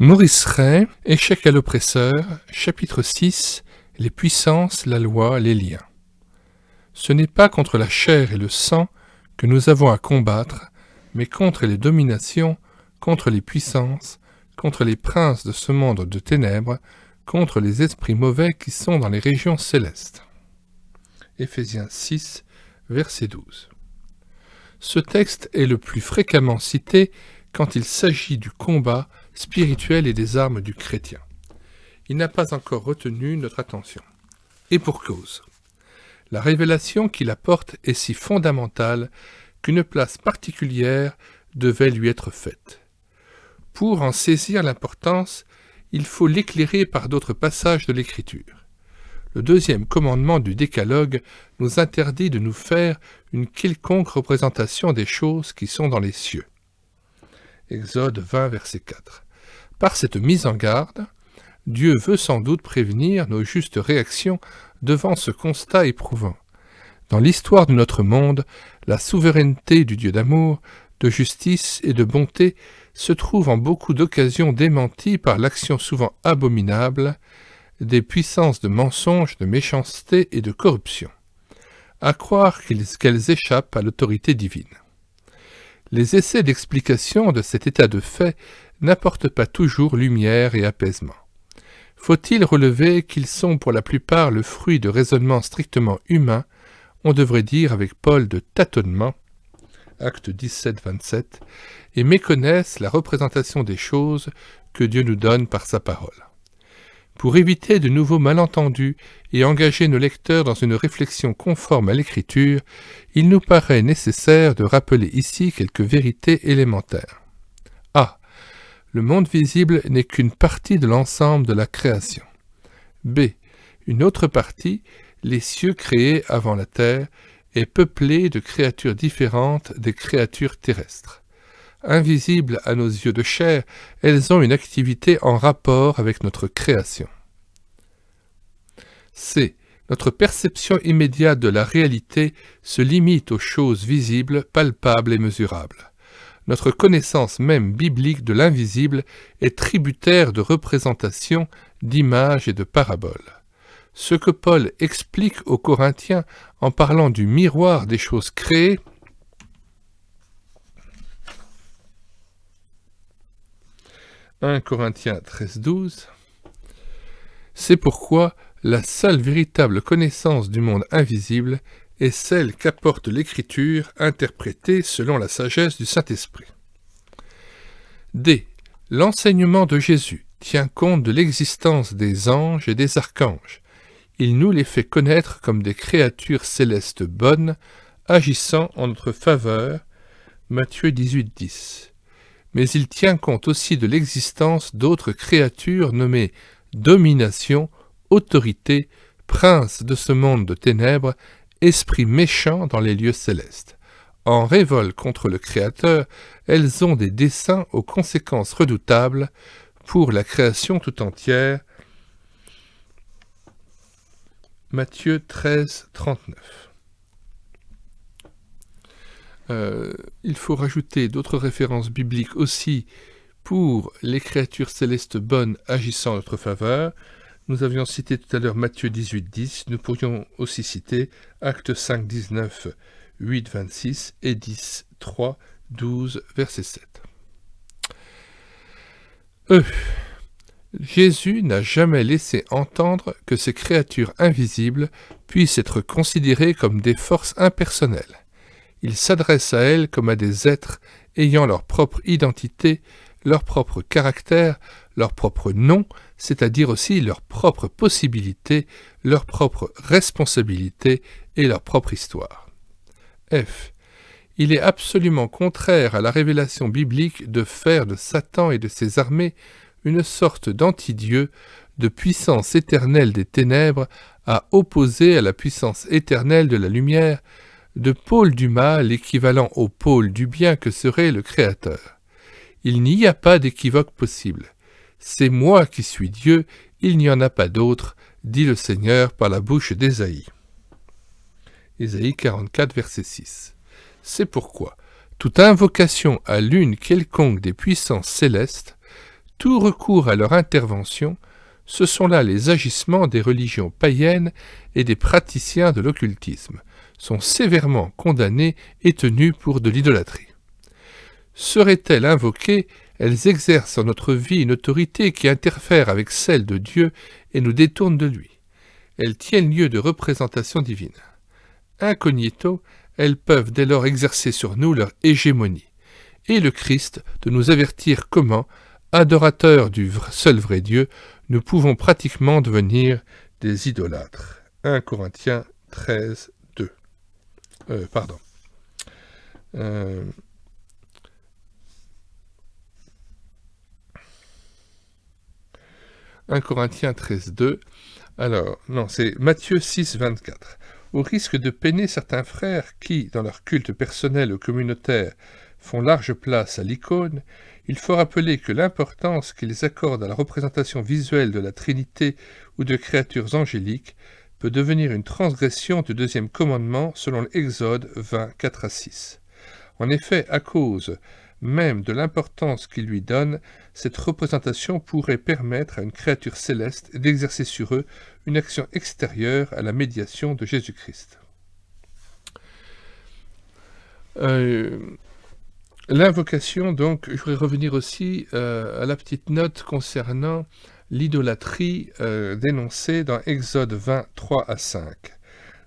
Maurice Ray, Échec à l'oppresseur, chapitre 6, les puissances, la loi, les liens. Ce n'est pas contre la chair et le sang que nous avons à combattre, mais contre les dominations, contre les puissances, contre les princes de ce monde de ténèbres, contre les esprits mauvais qui sont dans les régions célestes. Éphésiens 6, verset 12. Ce texte est le plus fréquemment cité quand il s'agit du combat spirituel et des armes du chrétien. Il n'a pas encore retenu notre attention. Et pour cause. La révélation qu'il apporte est si fondamentale qu'une place particulière devait lui être faite. Pour en saisir l'importance, il faut l'éclairer par d'autres passages de l'Écriture. Le deuxième commandement du Décalogue nous interdit de nous faire une quelconque représentation des choses qui sont dans les cieux. Exode 20, verset 4. Par cette mise en garde, Dieu veut sans doute prévenir nos justes réactions devant ce constat éprouvant. Dans l'histoire de notre monde, la souveraineté du Dieu d'amour, de justice et de bonté se trouve en beaucoup d'occasions démentie par l'action souvent abominable des puissances de mensonge, de méchanceté et de corruption, à croire qu'elles échappent à l'autorité divine. Les essais d'explication de cet état de fait n'apportent pas toujours lumière et apaisement. Faut-il relever qu'ils sont pour la plupart le fruit de raisonnements strictement humains, on devrait dire avec Paul de tâtonnement, acte 17, 27, et méconnaissent la représentation des choses que Dieu nous donne par sa parole. Pour éviter de nouveaux malentendus et engager nos lecteurs dans une réflexion conforme à l'Écriture, il nous paraît nécessaire de rappeler ici quelques vérités élémentaires. A. Le monde visible n'est qu'une partie de l'ensemble de la création. B. Une autre partie, les cieux créés avant la terre, est peuplée de créatures différentes des créatures terrestres. Invisibles à nos yeux de chair, elles ont une activité en rapport avec notre création. C. Notre perception immédiate de la réalité se limite aux choses visibles, palpables et mesurables. Notre connaissance même biblique de l'invisible est tributaire de représentations, d'images et de paraboles. Ce que Paul explique aux Corinthiens en parlant du miroir des choses créées, 1 Corinthiens 13, 12, c'est pourquoi la seule véritable connaissance du monde invisible est celle qu'apporte l'Écriture interprétée selon la sagesse du Saint-Esprit. D. L'enseignement de Jésus tient compte de l'existence des anges et des archanges. Il nous les fait connaître comme des créatures célestes bonnes, agissant en notre faveur, Matthieu 18, 10. Mais il tient compte aussi de l'existence d'autres créatures nommées domination, autorité, princes de ce monde de ténèbres, esprits méchants dans les lieux célestes. En révolte contre le Créateur, elles ont des desseins aux conséquences redoutables pour la création tout entière. Matthieu 13, 39. Il faut rajouter d'autres références bibliques aussi pour les créatures célestes bonnes agissant en notre faveur. Nous avions cité tout à l'heure Matthieu 18, 10. Nous pourrions aussi citer Actes 5, 19, 8, 26 et 10, 3, 12, verset 7. Jésus n'a jamais laissé entendre que ces créatures invisibles puissent être considérées comme des forces impersonnelles. Il s'adresse à elles comme à des êtres ayant leur propre identité, leur propre caractère, leur propre nom, c'est-à-dire aussi leurs propres possibilités, leur propre responsabilité et leur propre histoire. F. Il est absolument contraire à la révélation biblique de faire de Satan et de ses armées une sorte d'anti-dieu, de puissance éternelle des ténèbres à opposer à la puissance éternelle de la lumière, de pôle du mal équivalent au pôle du bien que serait le Créateur. Il n'y a pas d'équivoque possible. C'est moi qui suis Dieu, il n'y en a pas d'autre, dit le Seigneur par la bouche d'Ésaïe. Ésaïe 44, verset 6. C'est pourquoi toute invocation à l'une quelconque des puissances célestes, tout recours à leur intervention, ce sont là les agissements des religions païennes et des praticiens de l'occultisme, sont sévèrement condamnés et tenus pour de l'idolâtrie. Seraient-elles invoquées, elles exercent en notre vie une autorité qui interfère avec celle de Dieu et nous détourne de lui. Elles tiennent lieu de représentation divine. Incognito, elles peuvent dès lors exercer sur nous leur hégémonie, et le Christ de nous avertir comment, adorateurs du seul vrai Dieu, nous pouvons pratiquement devenir des idolâtres. 1 Corinthiens 13, 2. 1 Corinthiens 13, 2. Alors, non, c'est Matthieu 6, 24. Au risque de peiner certains frères qui, dans leur culte personnel ou communautaire, font large place à l'icône, il faut rappeler que l'importance qu'ils accordent à la représentation visuelle de la Trinité ou de créatures angéliques peut devenir une transgression du deuxième commandement selon l'Exode 20, 4 à 6. En effet, à cause même de l'importance qu'ils lui donnent, cette représentation pourrait permettre à une créature céleste d'exercer sur eux une action extérieure à la médiation de Jésus-Christ. L'invocation, donc, je voudrais revenir aussi à la petite note concernant l'idolâtrie dénoncée dans Exode 20, 3 à 5.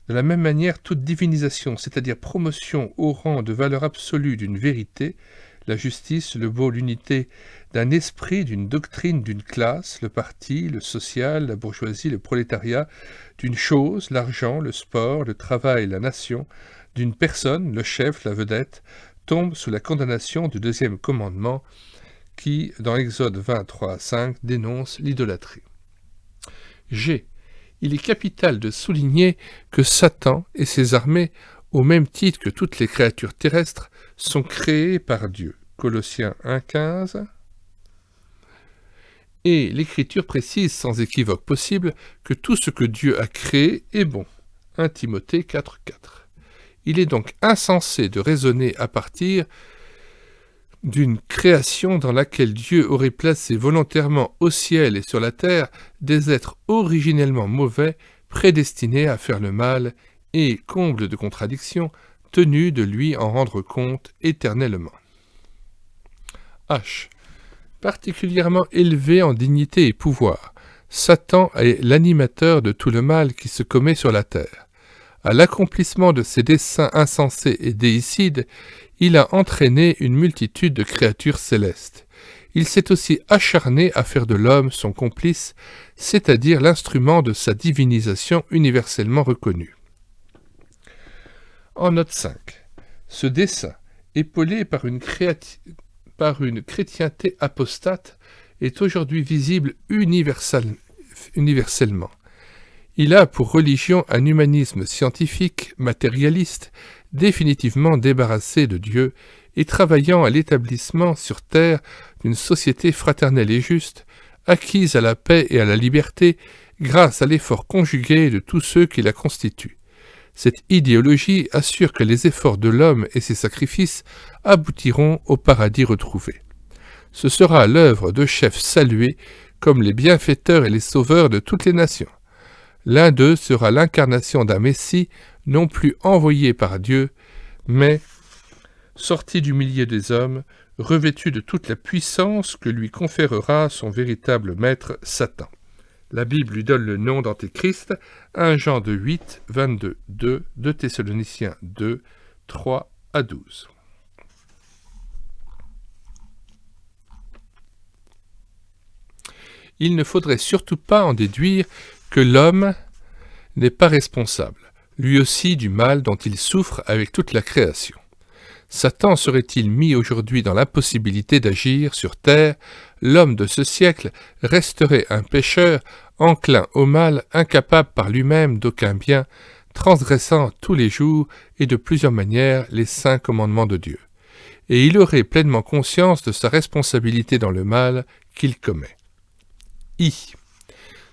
De la même manière, toute divinisation, c'est-à-dire promotion au rang de valeur absolue d'une vérité, la justice, le beau, l'unité d'un esprit, d'une doctrine, d'une classe, le parti, le social, la bourgeoisie, le prolétariat, d'une chose, l'argent, le sport, le travail, la nation, d'une personne, le chef, la vedette, tombe sous la condamnation du deuxième commandement qui, dans Exode 23 à 5, dénonce l'idolâtrie. G. Il est capital de souligner que Satan et ses armées, au même titre que toutes les créatures terrestres, sont créées par Dieu. Colossiens 1,15. Et l'Écriture précise sans équivoque possible que tout ce que Dieu a créé est bon. 1 Timothée 4,4. Il est donc insensé de raisonner à partir d'une création dans laquelle Dieu aurait placé volontairement au ciel et sur la terre des êtres originellement mauvais, prédestinés à faire le mal et, comble de contradiction, tenus de lui en rendre compte éternellement. H. Particulièrement élevé en dignité et pouvoir, Satan est l'animateur de tout le mal qui se commet sur la terre. À l'accomplissement de ses desseins insensés et déicides, il a entraîné une multitude de créatures célestes. Il s'est aussi acharné à faire de l'homme son complice, c'est-à-dire l'instrument de sa divinisation universellement reconnue. En note 5, ce dessein, épaulé par une chrétienté apostate, est aujourd'hui visible universellement. Il a pour religion un humanisme scientifique, matérialiste, définitivement débarrassé de Dieu et travaillant à l'établissement sur terre d'une société fraternelle et juste, acquise à la paix et à la liberté grâce à l'effort conjugué de tous ceux qui la constituent. Cette idéologie assure que les efforts de l'homme et ses sacrifices aboutiront au paradis retrouvé. Ce sera l'œuvre de chefs salués comme les bienfaiteurs et les sauveurs de toutes les nations. L'un d'eux sera l'incarnation d'un Messie non plus envoyé par Dieu, mais sorti du milieu des hommes, revêtu de toute la puissance que lui conférera son véritable maître Satan. La Bible lui donne le nom d'Antéchrist, 1 Jean 8, 22, 2, 2 Thessaloniciens 2, 3 à 12. Il ne faudrait surtout pas en déduire que l'homme n'est pas responsable, lui aussi du mal dont il souffre avec toute la création. Satan serait-il mis aujourd'hui dans l'impossibilité d'agir sur terre, l'homme de ce siècle resterait un pécheur, enclin au mal, incapable par lui-même d'aucun bien, transgressant tous les jours et de plusieurs manières les saints commandements de Dieu. Et il aurait pleinement conscience de sa responsabilité dans le mal qu'il commet. I.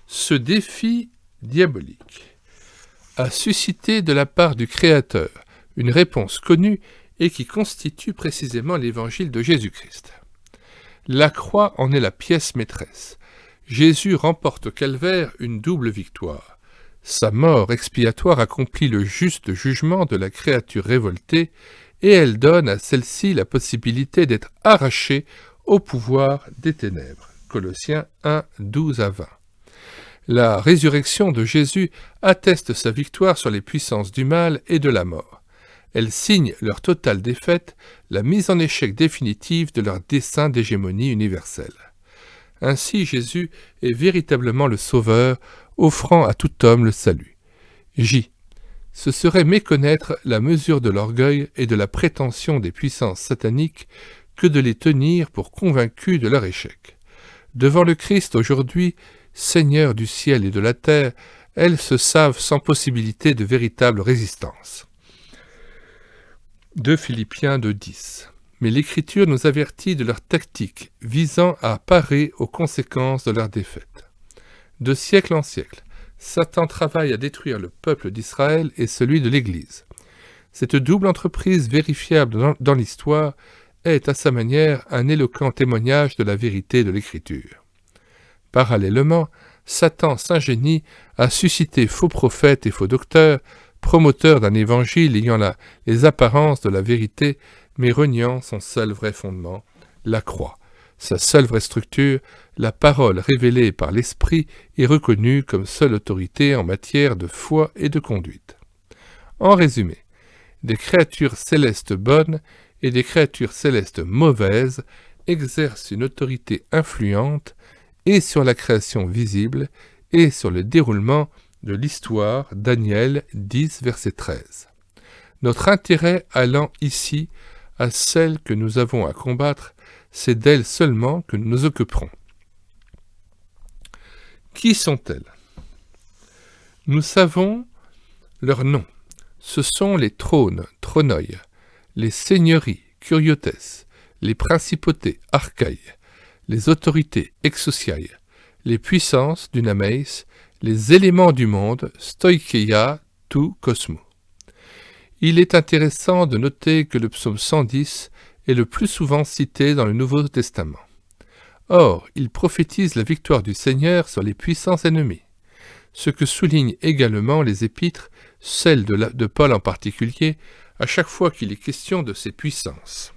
Ce défi diabolique a suscité de la part du Créateur une réponse connue et qui constitue précisément l'évangile de Jésus-Christ. La croix en est la pièce maîtresse. Jésus remporte au calvaire une double victoire. Sa mort expiatoire accomplit le juste jugement de la créature révoltée et elle donne à celle-ci la possibilité d'être arrachée au pouvoir des ténèbres. Colossiens 1, 12 à 20. La résurrection de Jésus atteste sa victoire sur les puissances du mal et de la mort. Elle signe leur totale défaite, la mise en échec définitive de leur dessein d'hégémonie universelle. Ainsi Jésus est véritablement le Sauveur, offrant à tout homme le salut. J. Ce serait méconnaître la mesure de l'orgueil et de la prétention des puissances sataniques que de les tenir pour convaincus de leur échec. Devant le Christ aujourd'hui, Seigneur du ciel et de la terre, elles se savent sans possibilité de véritable résistance. 2 Philippiens 2,10. Mais l'Écriture nous avertit de leur tactique visant à parer aux conséquences de leur défaite. De siècle en siècle, Satan travaille à détruire le peuple d'Israël et celui de l'Église. Cette double entreprise vérifiable dans l'histoire est, à sa manière, un éloquent témoignage de la vérité de l'Écriture. Parallèlement, Satan s'ingénie à susciter faux prophètes et faux docteurs, promoteurs d'un évangile ayant les apparences de la vérité, mais reniant son seul vrai fondement, la croix. Sa seule vraie structure, la parole révélée par l'Esprit et reconnue comme seule autorité en matière de foi et de conduite. En résumé, des créatures célestes bonnes et des créatures célestes mauvaises exercent une autorité influente et sur la création visible et sur le déroulement de l'histoire, Daniel 10, verset 13. Notre intérêt allant ici à celle que nous avons à combattre, c'est d'elles seulement que nous nous occuperons. Qui sont-elles? Nous savons leurs noms. Ce sont les trônes, tronoi, les seigneuries, curiotes, les principautés, archaï, les autorités, exousiai, les puissances, dunameis, les éléments du monde, stoikeia, tout cosmo. Il est intéressant de noter que le psaume 110 est le plus souvent cité dans le Nouveau Testament. Or, il prophétise la victoire du Seigneur sur les puissances ennemies, ce que soulignent également les épîtres, celle de Paul en particulier, à chaque fois qu'il est question de ces puissances.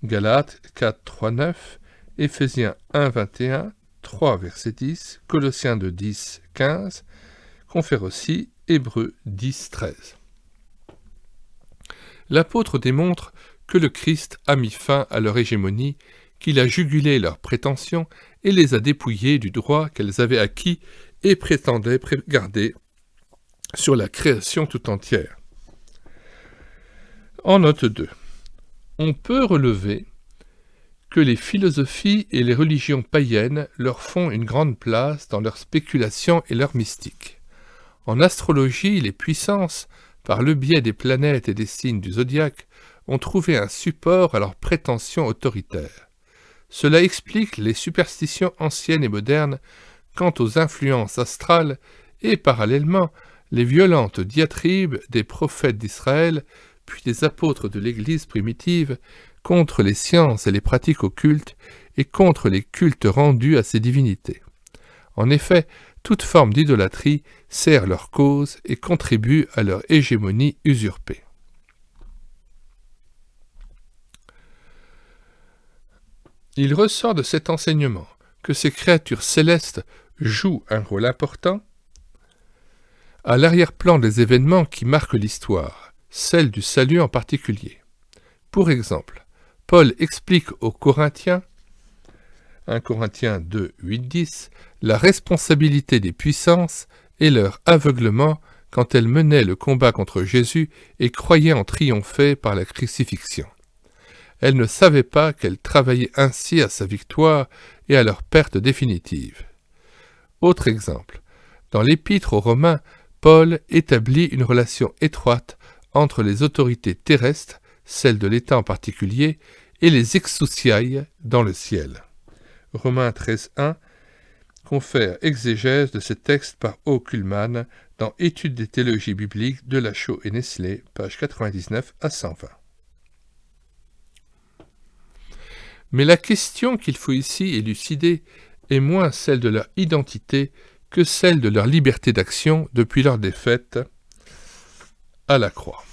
Galates 4, 3, 9, Éphésiens 1, 21, 3, verset 10, Colossiens 2, 10, 15, confère aussi Hébreux 10, 13. L'apôtre démontre que le Christ a mis fin à leur hégémonie, qu'il a jugulé leurs prétentions et les a dépouillées du droit qu'elles avaient acquis et prétendaient garder sur la création tout entière. En note 2, on peut relever que les philosophies et les religions païennes leur font une grande place dans leurs spéculations et leurs mystiques. En astrologie, les puissances, par le biais des planètes et des signes du zodiaque, ont trouvé un support à leurs prétentions autoritaires. Cela explique les superstitions anciennes et modernes quant aux influences astrales et, parallèlement, les violentes diatribes des prophètes d'Israël, puis des apôtres de l'Église primitive, contre les sciences et les pratiques occultes et contre les cultes rendus à ces divinités. En effet, toute forme d'idolâtrie sert leur cause et contribue à leur hégémonie usurpée. Il ressort de cet enseignement que ces créatures célestes jouent un rôle important à l'arrière-plan des événements qui marquent l'histoire, celle du salut en particulier. Pour exemple, Paul explique aux Corinthiens, 1 Corinthiens 2, 8, 10, la responsabilité des puissances et leur aveuglement quand elles menaient le combat contre Jésus et croyaient en triompher par la crucifixion. Elles ne savaient pas qu'elles travaillaient ainsi à sa victoire et à leur perte définitive. Autre exemple, dans l'Épître aux Romains, Paul établit une relation étroite entre les autorités terrestres, celles de l'État en particulier, et les exousiai dans le ciel. Romains 13, 1 confère exégèse de ces textes par O. Kuhlmann dans Études des théologies bibliques de Lachaud et Nestlé, page 99 à 120. Mais la question qu'il faut ici élucider est moins celle de leur identité que celle de leur liberté d'action depuis leur défaite à la croix.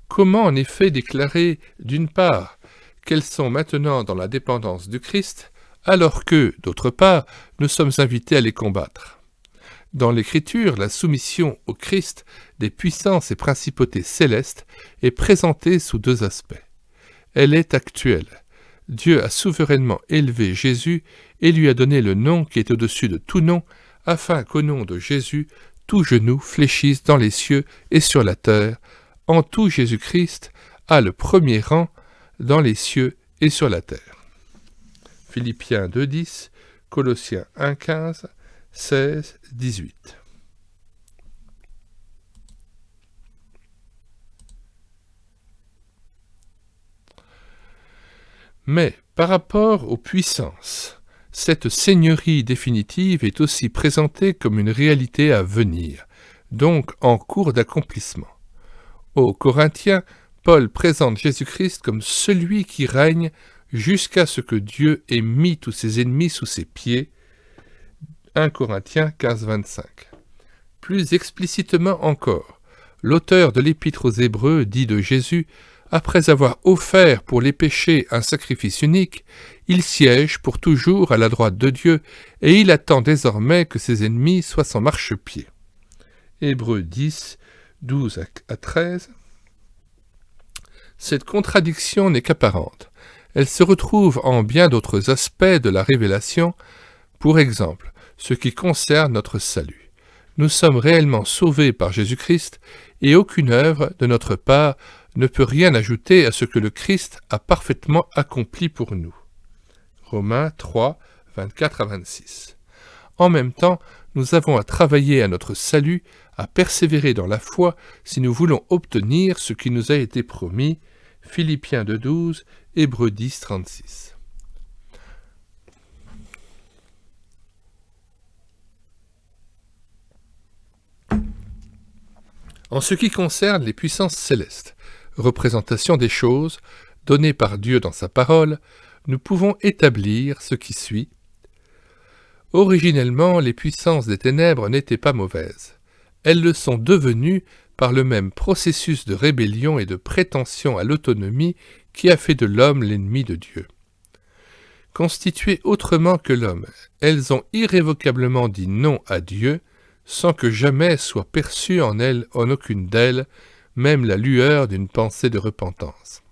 Comment en effet déclarer, d'une part, qu'elles sont maintenant dans la dépendance du Christ, alors que, d'autre part, nous sommes invités à les combattre? Dans l'Écriture, la soumission au Christ des puissances et principautés célestes est présentée sous deux aspects. Elle est actuelle. Dieu a souverainement élevé Jésus et lui a donné le nom qui est au-dessus de tout nom, afin qu'au nom de Jésus, tout genou fléchisse dans les cieux et sur la terre. En tout, Jésus-Christ a le premier rang dans les cieux et sur la terre. Philippiens 2,10, Colossiens 1,15, 16, 18. Mais par rapport aux puissances, cette seigneurie définitive est aussi présentée comme une réalité à venir, donc en cours d'accomplissement. Aux Corinthiens, Paul présente Jésus-Christ comme celui qui règne jusqu'à ce que Dieu ait mis tous ses ennemis sous ses pieds. 1 Corinthiens 15, 25. Plus explicitement encore, l'auteur de l'Épître aux Hébreux dit de Jésus: après avoir offert pour les péchés un sacrifice unique, il siège pour toujours à la droite de Dieu, et il attend désormais que ses ennemis soient son marchepied. Hébreux 10, 12 à 13. Cette contradiction n'est qu'apparente. Elle se retrouve en bien d'autres aspects de la révélation, pour exemple, ce qui concerne notre salut. Nous sommes réellement sauvés par Jésus-Christ, et aucune œuvre de notre part ne peut rien ajouter à ce que le Christ a parfaitement accompli pour nous. Romains 3, 24 à 26. En même temps, nous avons à travailler à notre salut, à persévérer dans la foi si nous voulons obtenir ce qui nous a été promis. Philippiens 2, 12, Hébreux 10, 36. En ce qui concerne les puissances célestes, représentation des choses, donnée par Dieu dans sa parole, nous pouvons établir ce qui suit. Originellement, les puissances des ténèbres n'étaient pas mauvaises. Elles le sont devenues par le même processus de rébellion et de prétention à l'autonomie qui a fait de l'homme l'ennemi de Dieu. Constituées autrement que l'homme, elles ont irrévocablement dit non à Dieu, sans que jamais soit perçue en elles, en aucune d'elles, même la lueur d'une pensée de repentance.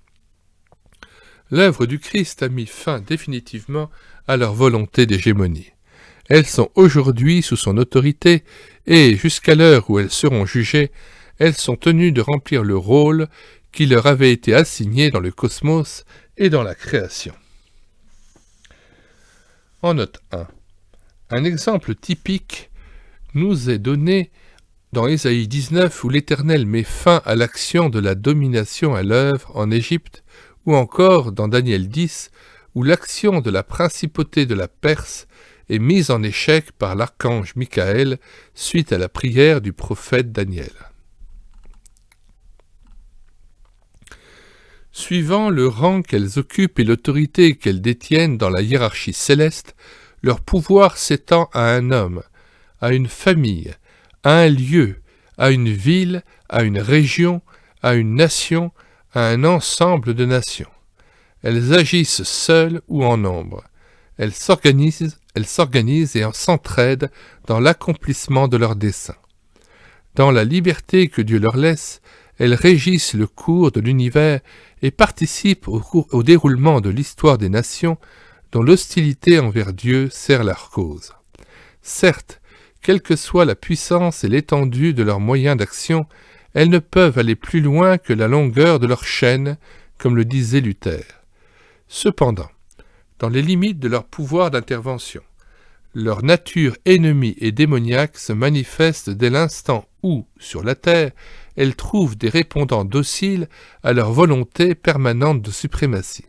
L'œuvre du Christ a mis fin définitivement à leur volonté d'hégémonie. Elles sont aujourd'hui sous son autorité et, jusqu'à l'heure où elles seront jugées, elles sont tenues de remplir le rôle qui leur avait été assigné dans le cosmos et dans la création. En note 1. Un exemple typique nous est donné dans Ésaïe 19 où l'Éternel met fin à l'action de la domination à l'œuvre en Égypte, ou encore dans Daniel 10 où l'action de la principauté de la Perse est mise en échec par l'archange Michaël suite à la prière du prophète Daniel. Suivant le rang qu'elles occupent et l'autorité qu'elles détiennent dans la hiérarchie céleste, leur pouvoir s'étend à un homme, à une famille, à un lieu, à une ville, à une région, à une nation, à un ensemble de nations. Elles agissent seules ou en nombre. Elles s'organisent et s'entraident dans l'accomplissement de leurs desseins. Dans la liberté que Dieu leur laisse, elles régissent le cours de l'univers et participent au déroulement de l'histoire des nations dont l'hostilité envers Dieu sert leur cause. Certes, quelle que soit la puissance et l'étendue de leurs moyens d'action, elles ne peuvent aller plus loin que la longueur de leur chaîne, comme le disait Luther. Cependant, dans les limites de leur pouvoir d'intervention, leur nature ennemie et démoniaque se manifeste dès l'instant où, sur la terre, elles trouvent des répondants dociles à leur volonté permanente de suprématie.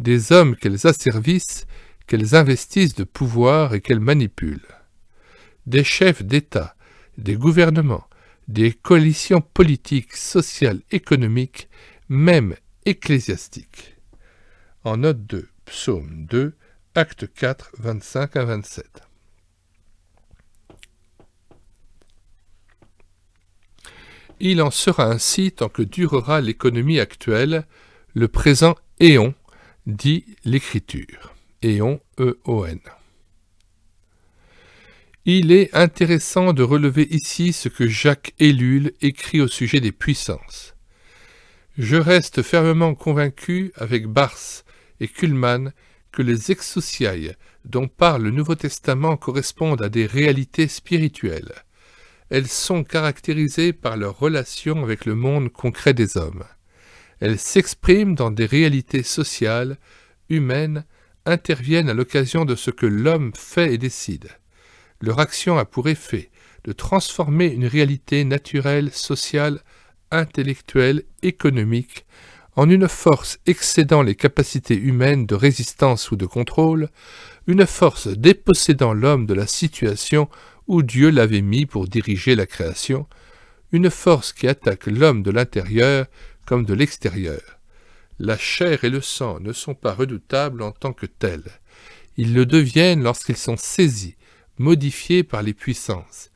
Des hommes qu'elles asservissent, qu'elles investissent de pouvoir et qu'elles manipulent. Des chefs d'État, des gouvernements, des coalitions politiques, sociales, économiques, même ecclésiastiques. en note 2, psaume 2, acte 4, 25 à 27. Il en sera ainsi tant que durera l'économie actuelle, le présent éon, dit l'Écriture. Éon, E-O-N. Il est intéressant de relever ici ce que Jacques Ellul écrit au sujet des puissances. Je reste fermement convaincu avec Barth et Kuhlmann que les exousiailles dont parle le Nouveau Testament correspondent à des réalités spirituelles. Elles sont caractérisées par leur relation avec le monde concret des hommes. Elles s'expriment dans des réalités sociales, humaines, interviennent à l'occasion de ce que l'homme fait et décide. Leur action a pour effet de transformer une réalité naturelle, sociale, intellectuelle, économique, en une force excédant les capacités humaines de résistance ou de contrôle, une force dépossédant l'homme de la situation où Dieu l'avait mis pour diriger la création, une force qui attaque l'homme de l'intérieur comme de l'extérieur. La chair et le sang ne sont pas redoutables en tant que tels. Ils le deviennent lorsqu'ils sont saisis, modifiés par les puissances.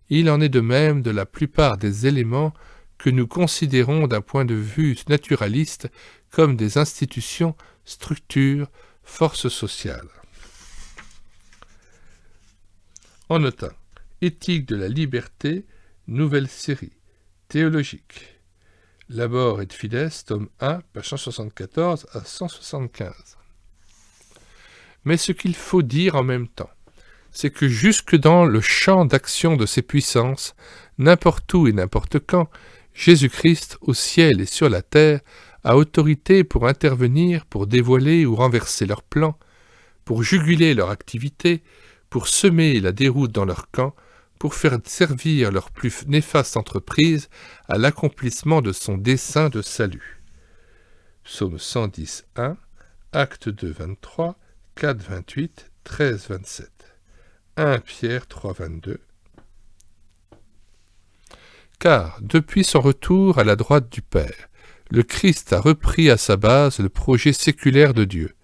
Il en est de même de la plupart des éléments que nous considérons d'un point de vue naturaliste comme des institutions, structures, forces sociales. En notant Éthique de la liberté, nouvelle série, théologique. Labor et Fides, tome 1, page 174 à 175. Mais ce qu'il faut dire en même temps, c'est que jusque dans le champ d'action de ces puissances, n'importe où et n'importe quand, Jésus-Christ, au ciel et sur la terre, a autorité pour intervenir, pour dévoiler ou renverser leurs plans, pour juguler leur activité, pour semer la déroute dans leur camp, pour faire servir leur plus néfaste entreprise à l'accomplissement de son dessein de salut. Psaume 110, 1, Acte 2, 23, 4, 28, 13, 27. 1 Pierre 3, 22. Car, depuis son retour à la droite du Père, le Christ a repris à sa base le projet séculaire de Dieu,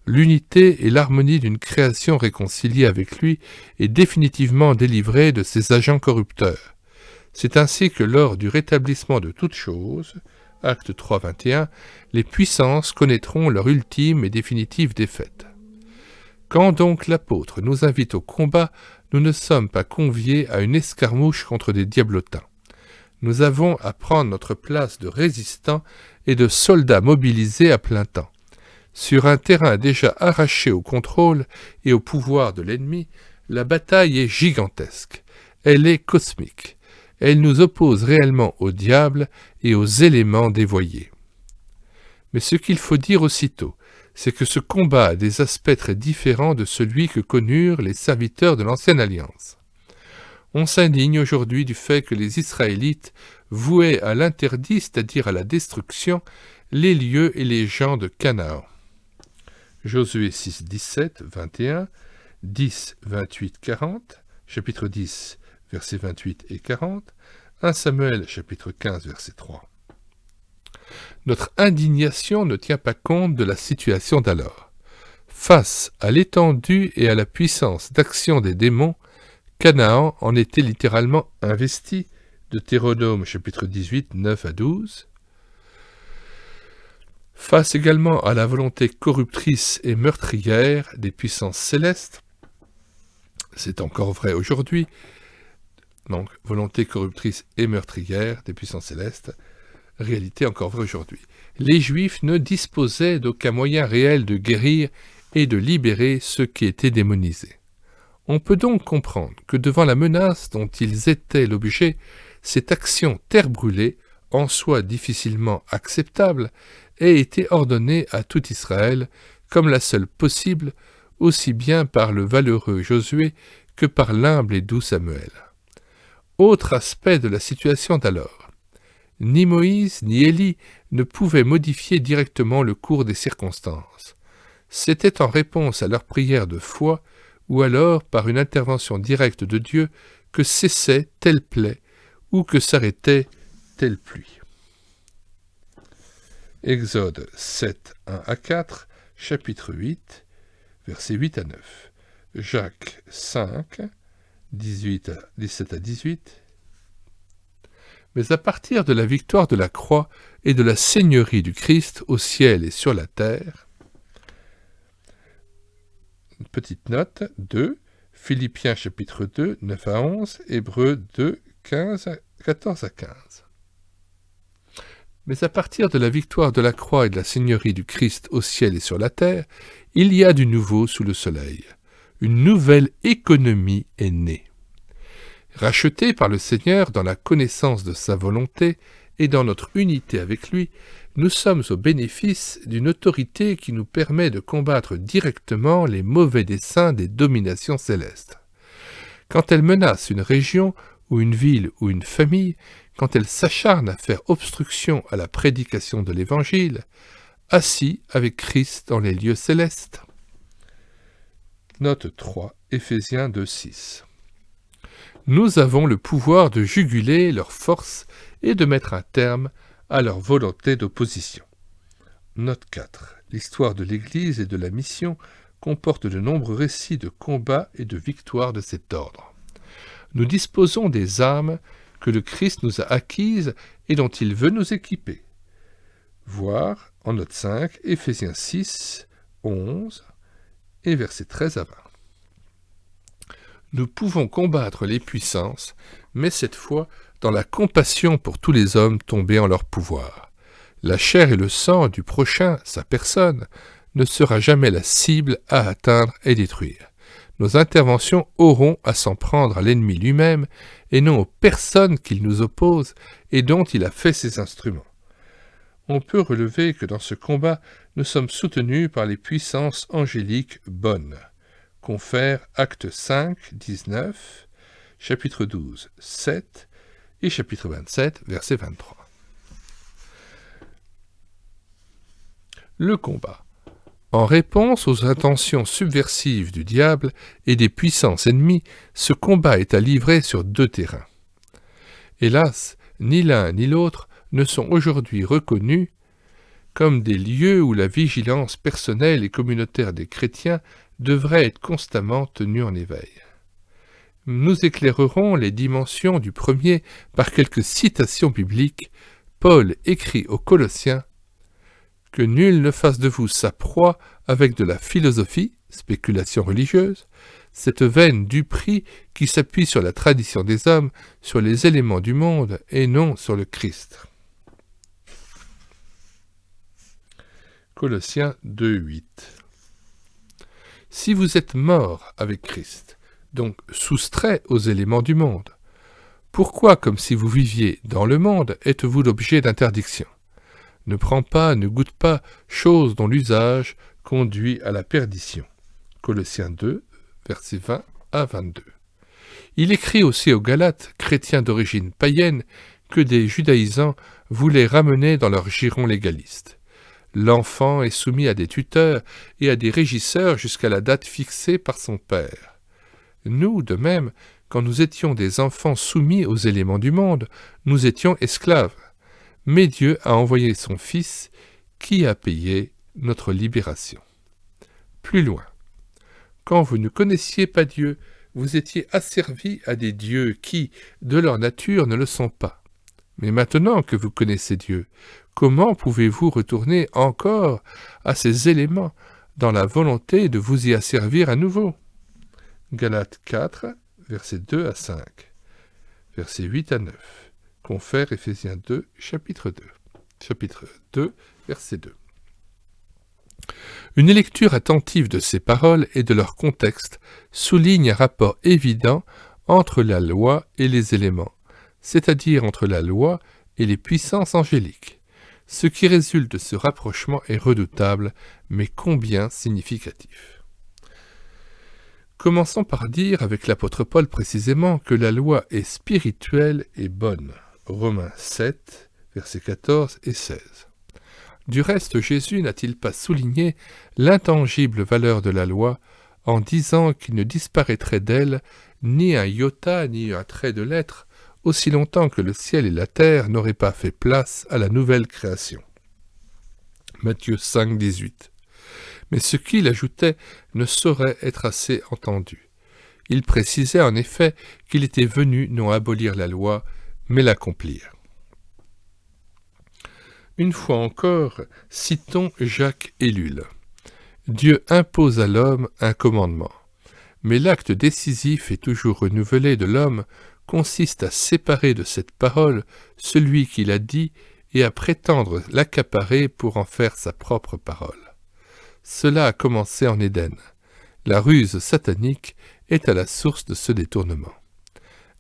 l'unité et l'harmonie d'une création réconciliée avec lui et définitivement délivrée de ses agents corrupteurs. C'est ainsi que lors du rétablissement de toutes choses, acte 3, 21, les puissances connaîtront leur ultime et définitive défaite. Quand donc l'apôtre nous invite au combat, nous ne sommes pas conviés à une escarmouche contre des diablotins. Nous avons à prendre notre place de résistants et de soldats mobilisés à plein temps. Sur un terrain déjà arraché au contrôle et au pouvoir de l'ennemi, la bataille est gigantesque. Elle est cosmique. Elle nous oppose réellement au diable et aux éléments dévoyés. Mais ce qu'il faut dire aussitôt, c'est que ce combat a des aspects très différents de celui que connurent les serviteurs de l'Ancienne Alliance. On s'indigne aujourd'hui du fait que les Israélites vouaient à l'interdit, c'est-à-dire à la destruction, les lieux et les gens de Canaan. Josué 6, 17, 21, 10, 28, 40, chapitre 10, versets 28 et 40, 1 Samuel, chapitre 15, verset 3. Notre indignation ne tient pas compte de la situation d'alors. Face à l'étendue et à la puissance d'action des démons, Canaan en était littéralement investi, Deutéronome chapitre 18, 9 à 12. Face également à la volonté corruptrice et meurtrière des puissances célestes, c'est encore vrai aujourd'hui, donc volonté corruptrice et meurtrière des puissances célestes, réalité encore vraie aujourd'hui. Les Juifs ne disposaient d'aucun moyen réel de guérir et de libérer ceux qui étaient démonisés. On peut donc comprendre que devant la menace dont ils étaient l'objet, cette action terre brûlée, en soi difficilement acceptable, ait été ordonnée à tout Israël comme la seule possible, aussi bien par le valeureux Josué que par l'humble et doux Samuel. Autre aspect de la situation d'alors. Ni Moïse ni Élie ne pouvaient modifier directement le cours des circonstances. C'était en réponse à leur prière de foi ou alors par une intervention directe de Dieu que cessait telle plaie ou que s'arrêtait telle pluie. Exode 7, 1 à 4, chapitre 8, versets 8 à 9. Jacques 5, 17 à 18. Mais à partir de la victoire de la croix et de la seigneurie du Christ au ciel et sur la terre, une petite note, 2, Philippiens chapitre 2, 9 à 11, Hébreux 2, 14 à 15. Mais à partir de la victoire de la croix et de la seigneurie du Christ au ciel et sur la terre, il y a du nouveau sous le soleil. Une nouvelle économie est née. Rachetés par le Seigneur dans la connaissance de sa volonté et dans notre unité avec lui, nous sommes au bénéfice d'une autorité qui nous permet de combattre directement les mauvais desseins des dominations célestes. Quand elles menacent une région ou une ville ou une famille, quand elles s'acharnent à faire obstruction à la prédication de l'Évangile, assis avec Christ dans les lieux célestes. Note 3, Éphésiens 2, 6. Nous avons le pouvoir de juguler leurs forces et de mettre un terme à leur volonté d'opposition. Note 4. L'histoire de l'Église et de la mission comporte de nombreux récits de combats et de victoires de cet ordre. Nous disposons des armes que le Christ nous a acquises et dont il veut nous équiper. Voir en note 5, Éphésiens 6, 11 et versets 13 à 20. Nous pouvons combattre les puissances, mais cette fois dans la compassion pour tous les hommes tombés en leur pouvoir. La chair et le sang du prochain, sa personne, ne sera jamais la cible à atteindre et détruire. Nos interventions auront à s'en prendre à l'ennemi lui-même et non aux personnes qu'il nous oppose et dont il a fait ses instruments. On peut relever que dans ce combat, nous sommes soutenus par les puissances angéliques bonnes. Confère Actes 5, 19, chapitre 12, 7 et chapitre 27, verset 23. Le combat. En réponse aux intentions subversives du diable et des puissances ennemies, ce combat est à livrer sur deux terrains. Hélas, ni l'un ni l'autre ne sont aujourd'hui reconnus comme des lieux où la vigilance personnelle et communautaire des chrétiens devrait être constamment tenue en éveil. Nous éclairerons les dimensions du premier par quelques citations bibliques. Paul écrit aux Colossiens « Que nul ne fasse de vous sa proie avec de la philosophie, spéculation religieuse, cette vaine duperie qui s'appuie sur la tradition des hommes, sur les éléments du monde et non sur le Christ. » Colossiens 2, 8. Si vous êtes morts avec Christ, donc soustrait aux éléments du monde, pourquoi, comme si vous viviez dans le monde, êtes-vous l'objet d'interdiction ? Ne prends pas, ne goûte pas, chose dont l'usage conduit à la perdition. Colossiens 2, versets 20 à 22. Il écrit aussi aux Galates, chrétiens d'origine païenne, que des judaïsants voulaient ramener dans leur giron légaliste. L'enfant est soumis à des tuteurs et à des régisseurs jusqu'à la date fixée par son père. Nous, de même, quand nous étions des enfants soumis aux éléments du monde, nous étions esclaves. Mais Dieu a envoyé son Fils qui a payé notre libération. Plus loin. Quand vous ne connaissiez pas Dieu, vous étiez asservis à des dieux qui, de leur nature, ne le sont pas. Mais maintenant que vous connaissez Dieu, comment pouvez-vous retourner encore à ces éléments dans la volonté de vous y asservir à nouveau ? Galates 4, versets 2 à 5, versets 8 à 9. Confère Éphésiens 2, chapitre 2. Chapitre 2, verset 2. Une lecture attentive de ces paroles et de leur contexte souligne un rapport évident entre la loi et les éléments, c'est-à-dire entre la loi et les puissances angéliques. Ce qui résulte de ce rapprochement est redoutable, mais combien significatif. Commençons par dire avec l'apôtre Paul précisément que la loi est spirituelle et bonne. Romains 7, versets 14 et 16. Du reste, Jésus n'a-t-il pas souligné l'intangible valeur de la loi en disant qu'il ne disparaîtrait d'elle ni un iota ni un trait de lettre, aussi longtemps que le ciel et la terre n'auraient pas fait place à la nouvelle création. Matthieu 5, 18. Mais ce qu'il ajoutait ne saurait être assez entendu. Il précisait en effet qu'il était venu non abolir la loi, mais l'accomplir. Une fois encore, citons Jacques Ellul. Dieu impose à l'homme un commandement, mais l'acte décisif et toujours renouvelé de l'homme consiste à séparer de cette parole celui qui l'a dit et à prétendre l'accaparer pour en faire sa propre parole. Cela a commencé en Éden. La ruse satanique est à la source de ce détournement.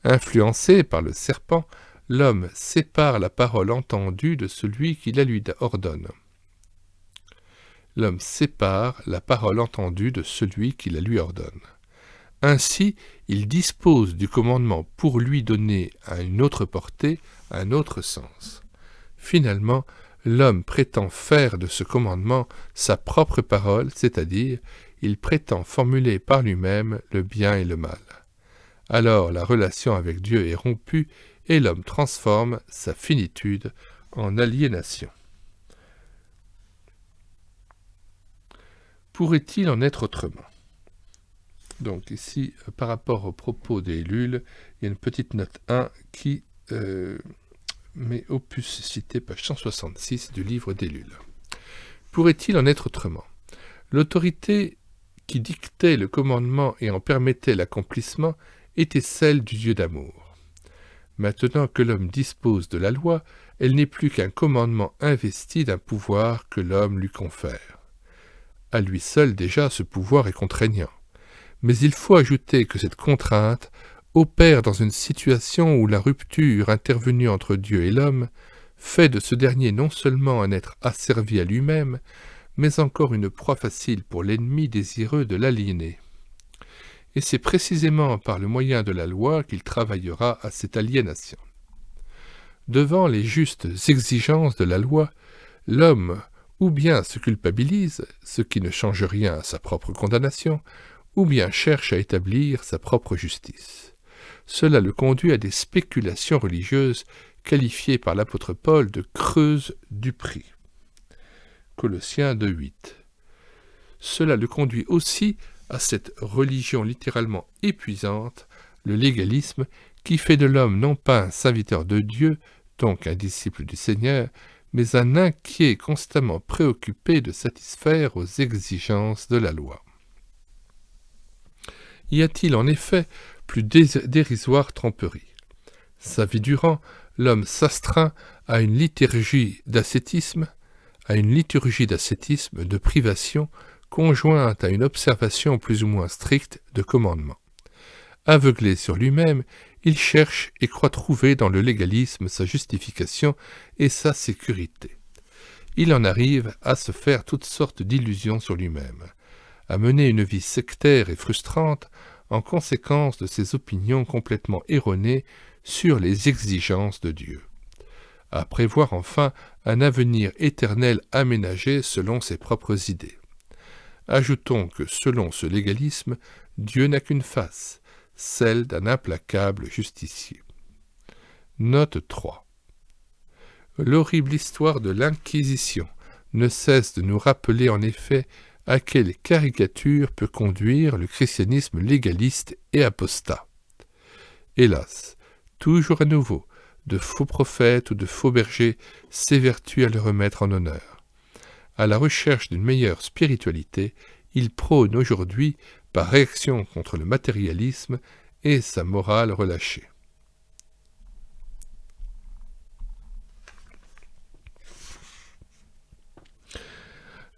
Influencé par le serpent, l'homme sépare la parole entendue de celui qui la lui ordonne. L'homme sépare la parole entendue de celui qui la lui ordonne. Ainsi, il dispose du commandement pour lui donner à une autre portée, un autre sens. Finalement, l'homme prétend faire de ce commandement sa propre parole, c'est-à-dire, il prétend formuler par lui-même le bien et le mal. Alors la relation avec Dieu est rompue et l'homme transforme sa finitude en aliénation. Pourrait-il en être autrement ? Donc ici, par rapport aux propos d'Ellul, il y a une petite note 1 qui met opus cité, page 166 du livre d'Ellul. Pourrait-il en être autrement ? L'autorité qui dictait le commandement et en permettait l'accomplissement était celle du Dieu d'amour. Maintenant que l'homme dispose de la loi, elle n'est plus qu'un commandement investi d'un pouvoir que l'homme lui confère. À lui seul déjà ce pouvoir est contraignant. Mais il faut ajouter que cette contrainte opère dans une situation où la rupture intervenue entre Dieu et l'homme fait de ce dernier non seulement un être asservi à lui-même, mais encore une proie facile pour l'ennemi désireux de l'aliéner. Et c'est précisément par le moyen de la loi qu'il travaillera à cette aliénation. Devant les justes exigences de la loi, l'homme ou bien se culpabilise, ce qui ne change rien à sa propre condamnation, ou bien cherche à établir sa propre justice. Cela le conduit à des spéculations religieuses qualifiées par l'apôtre Paul de creuses du prix. Colossiens 2,8. Cela le conduit aussi à cette religion littéralement épuisante, le légalisme, qui fait de l'homme non pas un serviteur de Dieu, donc un disciple du Seigneur, mais un inquiet constamment préoccupé de satisfaire aux exigences de la loi. Y a-t-il en effet plus dérisoire tromperie ? Sa vie durant, l'homme s'astreint à une liturgie d'ascétisme, de privation, conjointe à une observation plus ou moins stricte de commandements. Aveuglé sur lui-même, il cherche et croit trouver dans le légalisme sa justification et sa sécurité. Il en arrive à se faire toutes sortes d'illusions sur lui-même, à mener une vie sectaire et frustrante en conséquence de ses opinions complètement erronées sur les exigences de Dieu, à prévoir enfin un avenir éternel aménagé selon ses propres idées. Ajoutons que selon ce légalisme, Dieu n'a qu'une face, celle d'un implacable justicier. Note 3. L'horrible histoire de l'Inquisition ne cesse de nous rappeler en effet à quelle caricature peut conduire le christianisme légaliste et apostat. Hélas, toujours à nouveau, de faux prophètes ou de faux bergers s'évertuent à le remettre en honneur. À la recherche d'une meilleure spiritualité, ils prônent aujourd'hui, par réaction contre le matérialisme et sa morale relâchée.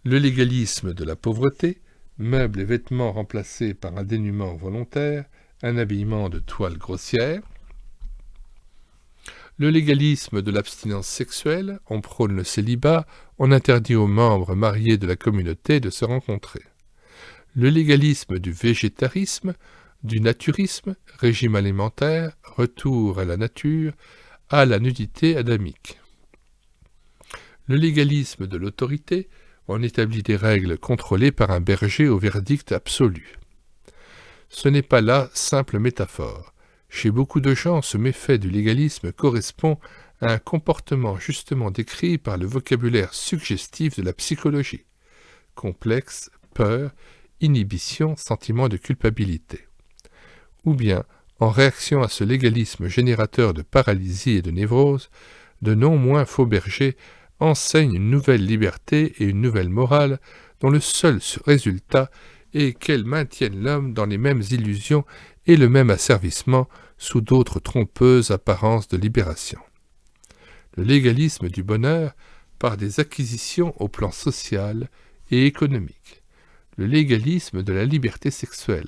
Le légalisme de la pauvreté, meubles et vêtements remplacés par un dénuement volontaire, un habillement de toile grossière. Le légalisme de l'abstinence sexuelle, on prône le célibat, on interdit aux membres mariés de la communauté de se rencontrer. Le légalisme du végétarisme, du naturisme, régime alimentaire, retour à la nature, à la nudité adamique. Le légalisme de l'autorité, on établit des règles contrôlées par un berger au verdict absolu. Ce n'est pas là simple métaphore. Chez beaucoup de gens, ce méfait du légalisme correspond à un comportement justement décrit par le vocabulaire suggestif de la psychologie. Complexe, peur, inhibition, sentiment de culpabilité. Ou bien, en réaction à ce légalisme générateur de paralysie et de névrose, de non moins faux bergers enseignent une nouvelle liberté et une nouvelle morale dont le seul résultat est qu'elles maintiennent l'homme dans les mêmes illusions et le même asservissement sous d'autres trompeuses apparences de libération. Le légalisme du bonheur par des acquisitions au plan social et économique. Le légalisme de la liberté sexuelle,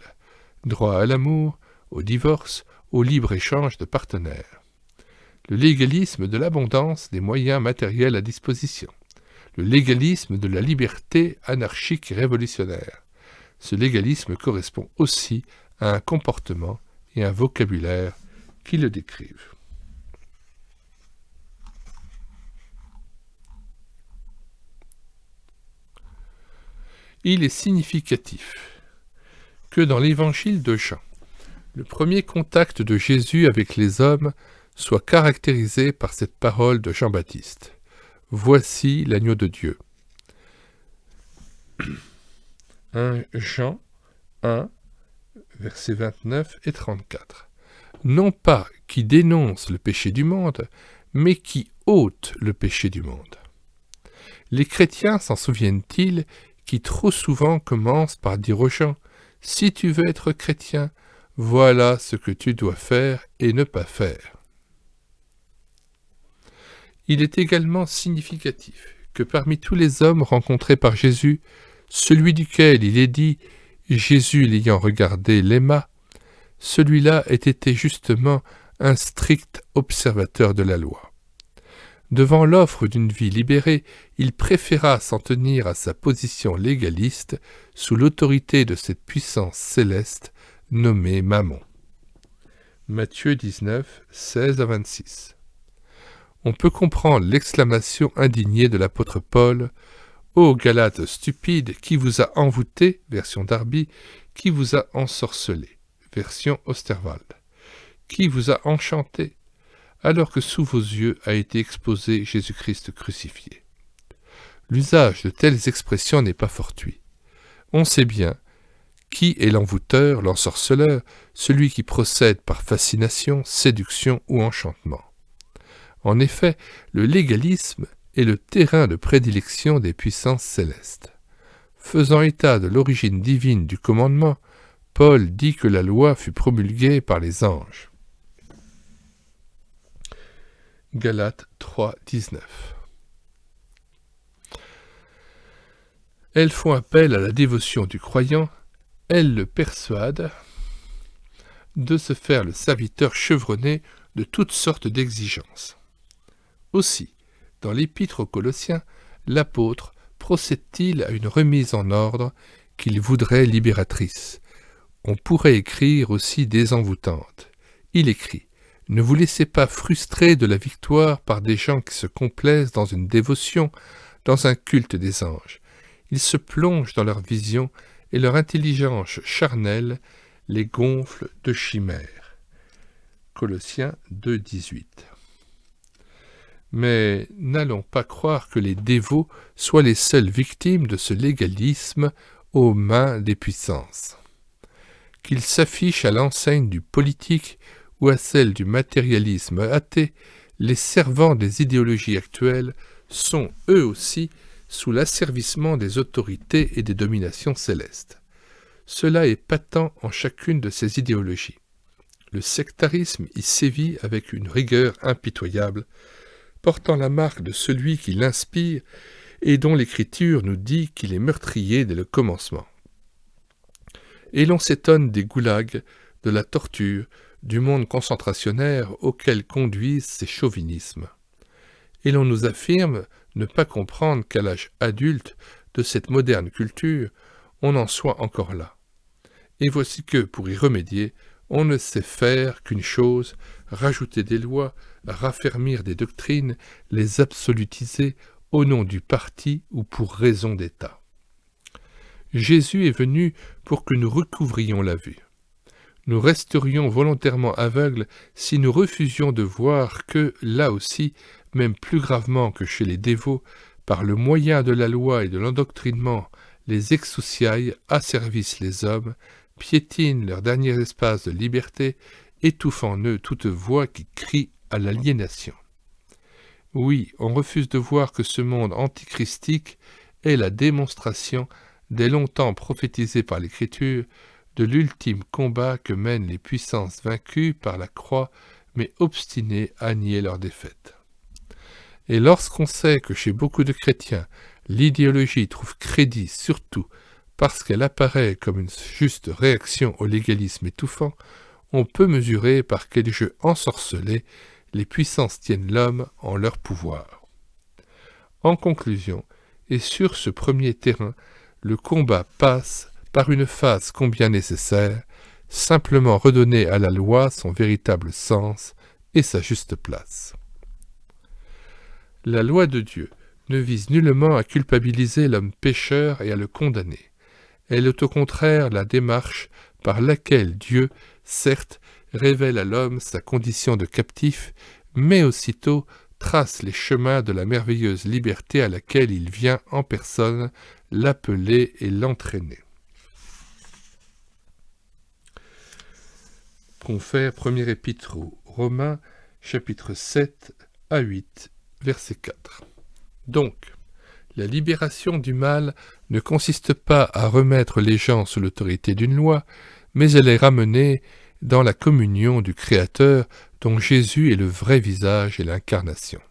droit à l'amour, au divorce, au libre-échange de partenaires. Le légalisme de l'abondance des moyens matériels à disposition. Le légalisme de la liberté anarchique et révolutionnaire. Ce légalisme correspond aussi à un comportement et un vocabulaire qui le décrivent. Il est significatif que dans l'évangile de Jean, le premier contact de Jésus avec les hommes soit caractérisé par cette parole de Jean-Baptiste. « Voici l'agneau de Dieu ». 1 Jean 1, versets 29 et 34. Non pas qui dénonce le péché du monde, mais qui ôte le péché du monde. Les chrétiens s'en souviennent-ils qui trop souvent commencent par dire aux gens « Si tu veux être chrétien, voilà ce que tu dois faire et ne pas faire ». Il est également significatif que parmi tous les hommes rencontrés par Jésus, celui duquel il est dit « Jésus l'ayant regardé l'aima », celui-là ait été justement un strict observateur de la loi. Devant l'offre d'une vie libérée, il préféra s'en tenir à sa position légaliste sous l'autorité de cette puissance céleste nommée Mammon. Matthieu 19, 16 à 26. On peut comprendre l'exclamation indignée de l'apôtre Paul « Ô Galates stupides, qui vous a envoûté » version Darby, « qui vous a ensorcelé » version Osterwald, « qui vous a enchanté » alors que sous vos yeux a été exposé Jésus-Christ crucifié. L'usage de telles expressions n'est pas fortuit. On sait bien qui est l'envoûteur, l'ensorceleur, celui qui procède par fascination, séduction ou enchantement. En effet, le légalisme est le terrain de prédilection des puissances célestes. Faisant état de l'origine divine du commandement, Paul dit que la loi fut promulguée par les anges. Galates 3, 19. Elles font appel à la dévotion du croyant, elles le persuadent de se faire le serviteur chevronné de toutes sortes d'exigences. Aussi, dans l'épître aux Colossiens, l'apôtre procède-t-il à une remise en ordre qu'il voudrait libératrice. On pourrait écrire aussi désenvoûtante. Il écrit « Ne vous laissez pas frustrer de la victoire par des gens qui se complaisent dans une dévotion, dans un culte des anges. Ils se plongent dans leur vision et leur intelligence charnelle les gonfle de chimères. » Colossiens 2, 18. Mais n'allons pas croire que les dévots soient les seules victimes de ce légalisme aux mains des puissances. Qu'ils s'affichent à l'enseigne du politique ou à celle du matérialisme athée, les servants des idéologies actuelles sont eux aussi sous l'asservissement des autorités et des dominations célestes. Cela est patent en chacune de ces idéologies. Le sectarisme y sévit avec une rigueur impitoyable, portant la marque de celui qui l'inspire et dont l'Écriture nous dit qu'il est meurtrier dès le commencement. Et l'on s'étonne des goulags, de la torture, du monde concentrationnaire auquel conduisent ces chauvinismes. Et l'on nous affirme ne pas comprendre qu'à l'âge adulte de cette moderne culture, on en soit encore là. Et voici que, pour y remédier, on ne sait faire qu'une chose, rajouter des lois, raffermir des doctrines, les absolutiser au nom du parti ou pour raison d'État. Jésus est venu pour que nous recouvrions la vue. Nous resterions volontairement aveugles si nous refusions de voir que, là aussi, même plus gravement que chez les dévots, par le moyen de la loi et de l'endoctrinement, les exousiailles asservissent les hommes, piétinent leurs derniers espaces de liberté, étouffent en eux toute voix qui crie à l'aliénation. Oui, on refuse de voir que ce monde antichristique est la démonstration, dès longtemps prophétisée par l'Écriture, de l'ultime combat que mènent les puissances vaincues par la croix, mais obstinées à nier leur défaite. Et lorsqu'on sait que chez beaucoup de chrétiens, l'idéologie trouve crédit surtout parce qu'elle apparaît comme une juste réaction au légalisme étouffant, on peut mesurer par quel jeu ensorcelé les puissances tiennent l'homme en leur pouvoir. En conclusion, et sur ce premier terrain, le combat passe par une phase combien nécessaire, simplement redonner à la loi son véritable sens et sa juste place. La loi de Dieu ne vise nullement à culpabiliser l'homme pécheur et à le condamner. Elle est au contraire la démarche par laquelle Dieu, certes, révèle à l'homme sa condition de captif, mais aussitôt trace les chemins de la merveilleuse liberté à laquelle il vient en personne l'appeler et l'entraîner. Confère premier épître aux Romains, chapitre 7 à 8, verset 4. Donc, la libération du mal ne consiste pas à remettre les gens sous l'autorité d'une loi, mais elle est ramenée dans la communion du Créateur dont Jésus est le vrai visage et l'incarnation.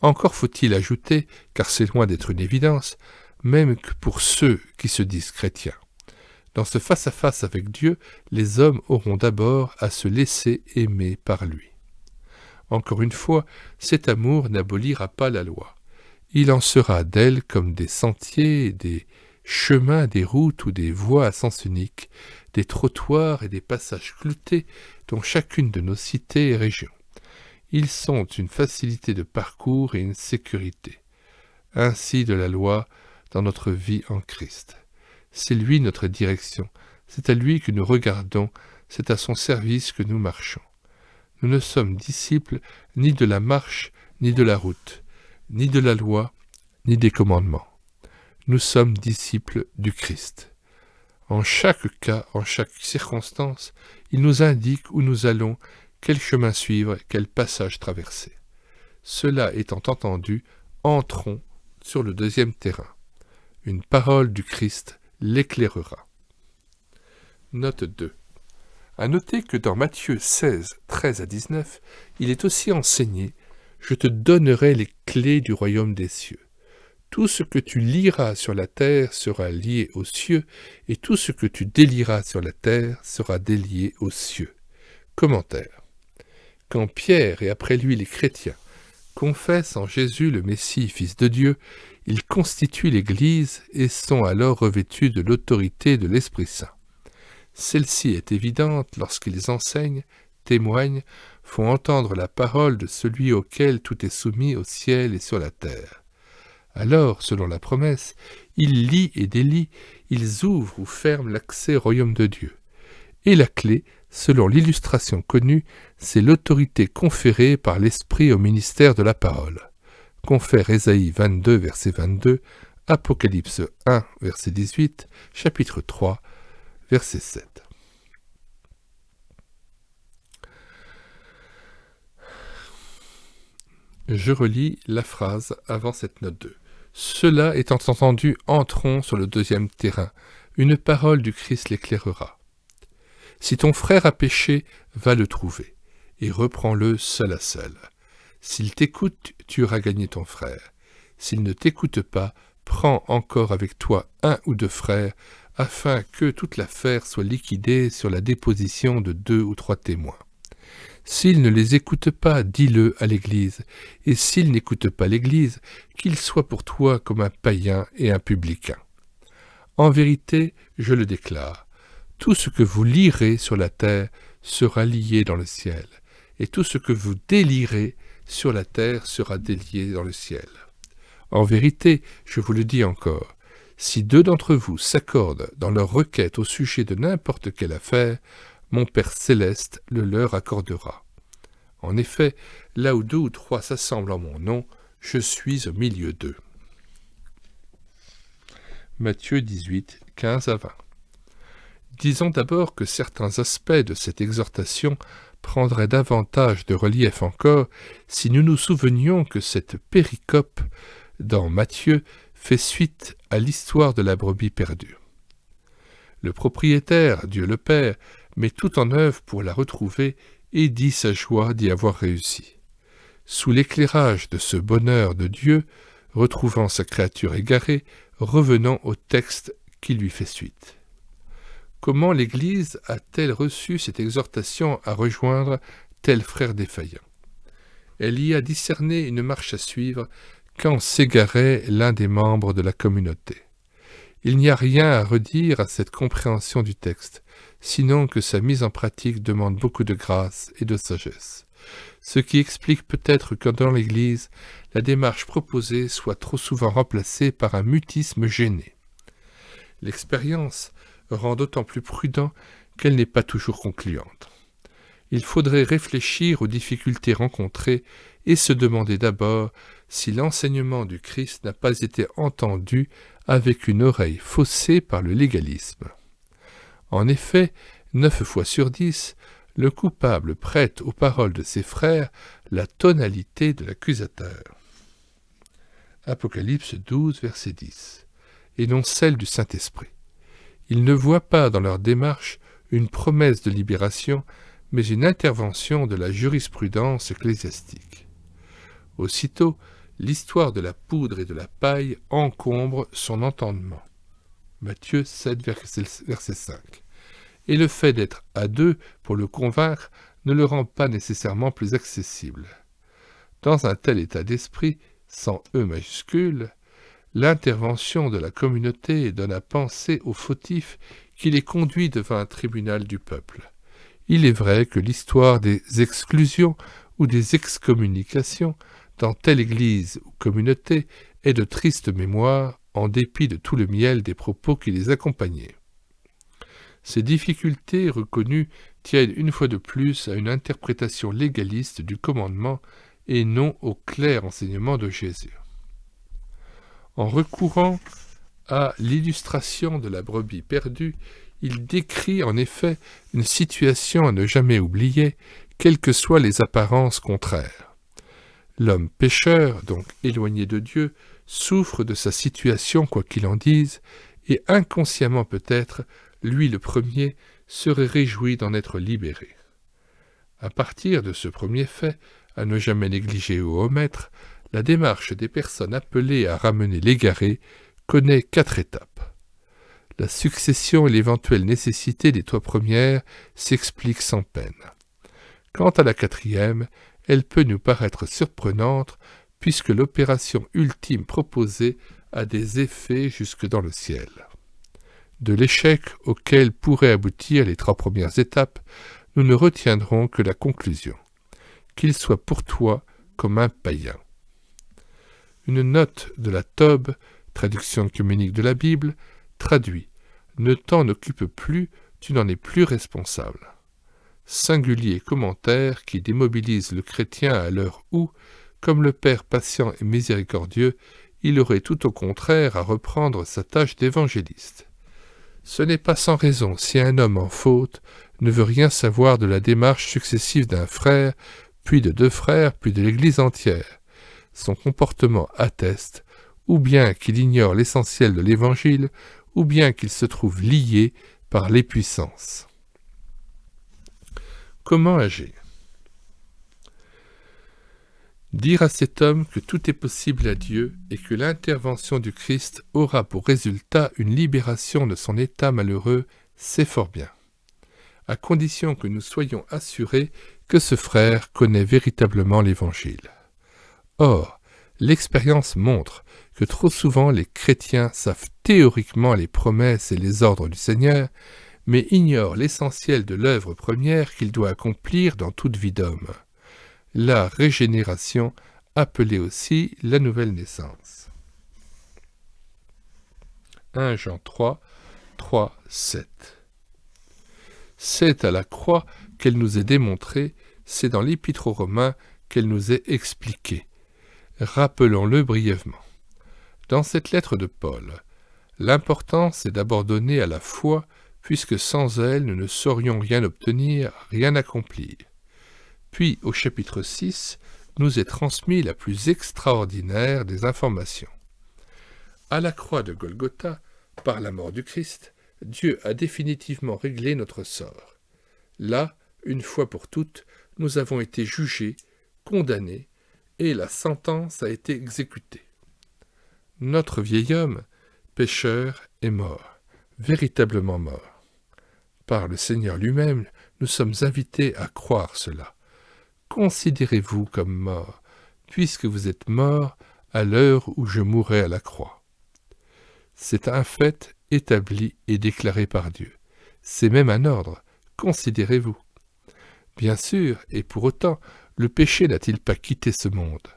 Encore faut-il ajouter, car c'est loin d'être une évidence, même que pour ceux qui se disent chrétiens. Dans ce face-à-face avec Dieu, les hommes auront d'abord à se laisser aimer par lui. Encore une fois, cet amour n'abolira pas la loi. Il en sera d'elle comme des sentiers, des chemins, des routes ou des voies à sens unique, des trottoirs et des passages cloutés dont chacune de nos cités et régions. Ils sont une facilité de parcours et une sécurité. Ainsi de la loi dans notre vie en Christ. C'est lui notre direction, c'est à lui que nous regardons, c'est à son service que nous marchons. Nous ne sommes disciples ni de la marche, ni de la route, ni de la loi, ni des commandements. Nous sommes disciples du Christ. En chaque cas, en chaque circonstance, il nous indique où nous allons, quel chemin suivre, quel passage traverser. Cela étant entendu, entrons sur le deuxième terrain. Une parole du Christ l'éclairera. Note 2. À noter que dans Matthieu 16, 13 à 19, il est aussi enseigné « Je te donnerai les clés du royaume des cieux. Tout ce que tu lieras sur la terre sera lié aux cieux, et tout ce que tu délieras sur la terre sera délié aux cieux. » Commentaire. Quand Pierre et après lui les chrétiens confessent en Jésus le Messie, Fils de Dieu, ils constituent l'Église et sont alors revêtus de l'autorité de l'Esprit Saint. Celle-ci est évidente lorsqu'ils enseignent, témoignent, font entendre la parole de celui auquel tout est soumis au ciel et sur la terre. Alors, selon la promesse, ils lient et délient, ils ouvrent ou ferment l'accès au royaume de Dieu. Et la clé, selon l'illustration connue, c'est l'autorité conférée par l'Esprit au ministère de la parole. Confère Ésaïe 22, verset 22, Apocalypse 1, verset 18, chapitre 3, verset 7. Je relis la phrase avant cette note 2. Cela étant entendu, entrons sur le deuxième terrain. Une parole du Christ l'éclairera. Si ton frère a péché, va le trouver, et reprends-le seul à seul. S'il t'écoute, tu auras gagné ton frère. S'il ne t'écoute pas, prends encore avec toi 1 ou 2 frères, afin que toute l'affaire soit liquidée sur la déposition de 2 ou 3 témoins. S'il ne les écoute pas, dis-le à l'Église, et s'il n'écoute pas l'Église, qu'il soit pour toi comme un païen et un publicain. En vérité, je le déclare, tout ce que vous lirez sur la terre sera lié dans le ciel, et tout ce que vous délierez sur la terre sera délié dans le ciel. En vérité, je vous le dis encore, si 2 d'entre vous s'accordent dans leur requête au sujet de n'importe quelle affaire, mon Père céleste le leur accordera. En effet, là où 2 ou 3 s'assemblent en mon nom, je suis au milieu d'eux. Matthieu 18, 15 à 20. Disons d'abord que certains aspects de cette exhortation prendraient davantage de relief encore si nous nous souvenions que cette péricope dans Matthieu fait suite à l'histoire de la brebis perdue. Le propriétaire, Dieu le Père, met tout en œuvre pour la retrouver et dit sa joie d'y avoir réussi. Sous l'éclairage de ce bonheur de Dieu, retrouvant sa créature égarée, revenons au texte qui lui fait suite. Comment l'Église a-t-elle reçu cette exhortation à rejoindre tel frère défaillant? Elle y a discerné une marche à suivre quand s'égarait l'un des membres de la communauté. Il n'y a rien à redire à cette compréhension du texte, sinon que sa mise en pratique demande beaucoup de grâce et de sagesse, ce qui explique peut-être que dans l'Église, la démarche proposée soit trop souvent remplacée par un mutisme gêné. L'expérience rend d'autant plus prudent qu'elle n'est pas toujours concluante. Il faudrait réfléchir aux difficultés rencontrées et se demander d'abord si l'enseignement du Christ n'a pas été entendu avec une oreille faussée par le légalisme. En effet, 9 fois sur 10, le coupable prête aux paroles de ses frères la tonalité de l'accusateur. Apocalypse 12, verset 10, et non celle du Saint-Esprit. Ils ne voient pas dans leur démarche une promesse de libération, mais une intervention de la jurisprudence ecclésiastique. Aussitôt, l'histoire de la poudre et de la paille encombre son entendement. Matthieu 7, verset 5. Et le fait d'être à deux pour le convaincre ne le rend pas nécessairement plus accessible. Dans un tel état d'esprit, sans E majuscule, l'intervention de la communauté donne à penser aux fautifs qui les conduit devant un tribunal du peuple. Il est vrai que l'histoire des exclusions ou des excommunications dans telle église ou communauté est de triste mémoire en dépit de tout le miel des propos qui les accompagnaient. Ces difficultés reconnues tiennent une fois de plus à une interprétation légaliste du commandement et non au clair enseignement de Jésus. En recourant à l'illustration de la brebis perdue, il décrit en effet une situation à ne jamais oublier, quelles que soient les apparences contraires. L'homme pécheur, donc éloigné de Dieu, souffre de sa situation quoi qu'il en dise, et inconsciemment peut-être, lui le premier, serait réjoui d'en être libéré. À partir de ce premier fait, à ne jamais négliger ou omettre, la démarche des personnes appelées à ramener l'égaré connaît 4 étapes. La succession et l'éventuelle nécessité des 3 premières s'expliquent sans peine. Quant à la 4e, elle peut nous paraître surprenante puisque l'opération ultime proposée a des effets jusque dans le ciel. De l'échec auquel pourraient aboutir les 3 premières étapes, nous ne retiendrons que la conclusion, qu'il soit pour toi comme un païen. Une note de la Tobe, traduction œcuménique de la Bible, traduit « Ne t'en occupe plus, tu n'en es plus responsable ». Singulier commentaire qui démobilise le chrétien à l'heure où, comme le Père patient et miséricordieux, il aurait tout au contraire à reprendre sa tâche d'évangéliste. Ce n'est pas sans raison si un homme en faute ne veut rien savoir de la démarche successive d'un frère, puis de 2 frères, puis de l'Église entière. Son comportement atteste, ou bien qu'il ignore l'essentiel de l'Évangile, ou bien qu'il se trouve lié par les puissances. Comment agir? Dire à cet homme que tout est possible à Dieu et que l'intervention du Christ aura pour résultat une libération de son état malheureux, c'est fort bien, à condition que nous soyons assurés que ce frère connaît véritablement l'Évangile. Or, l'expérience montre que trop souvent les chrétiens savent théoriquement les promesses et les ordres du Seigneur, mais ignorent l'essentiel de l'œuvre première qu'il doit accomplir dans toute vie d'homme. La régénération, appelée aussi la nouvelle naissance. 1 Jean 3, 3, 7. C'est à la croix qu'elle nous est démontrée, c'est dans l'Épître aux Romains qu'elle nous est expliquée. Rappelons-le brièvement. Dans cette lettre de Paul, L'important, c'est d'abord donner à la foi, puisque sans elle, nous ne saurions rien obtenir, rien accomplir. Puis, au chapitre 6, nous est transmis la plus extraordinaire des informations. À la croix de Golgotha, par la mort du Christ, Dieu a définitivement réglé notre sort. Là, une fois pour toutes, nous avons été jugés, condamnés, et la sentence a été exécutée. Notre vieil homme, pécheur, est mort, véritablement mort. Par le Seigneur lui-même, nous sommes invités à croire cela. Considérez-vous comme mort, puisque vous êtes mort à l'heure où je mourrai à la croix. C'est un fait établi et déclaré par Dieu. C'est même un ordre. Considérez-vous. Bien sûr, et pour autant, le péché n'a-t-il pas quitté ce monde?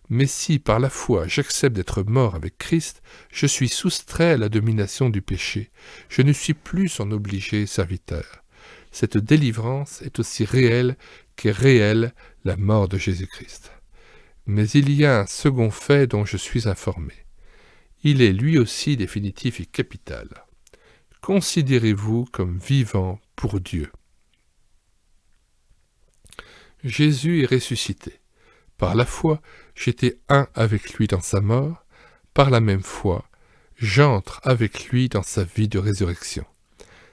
Mais si, par la foi, j'accepte d'être mort avec Christ, je suis soustrait à la domination du péché. Je ne suis plus son obligé serviteur. Cette délivrance est aussi réelle qu'est réelle la mort de Jésus-Christ. Mais il y a un second fait dont je suis informé. Il est lui aussi définitif et capital. Considérez-vous comme vivant pour Dieu. Jésus est ressuscité. Par la foi, j'étais un avec lui dans sa mort. Par la même foi, j'entre avec lui dans sa vie de résurrection.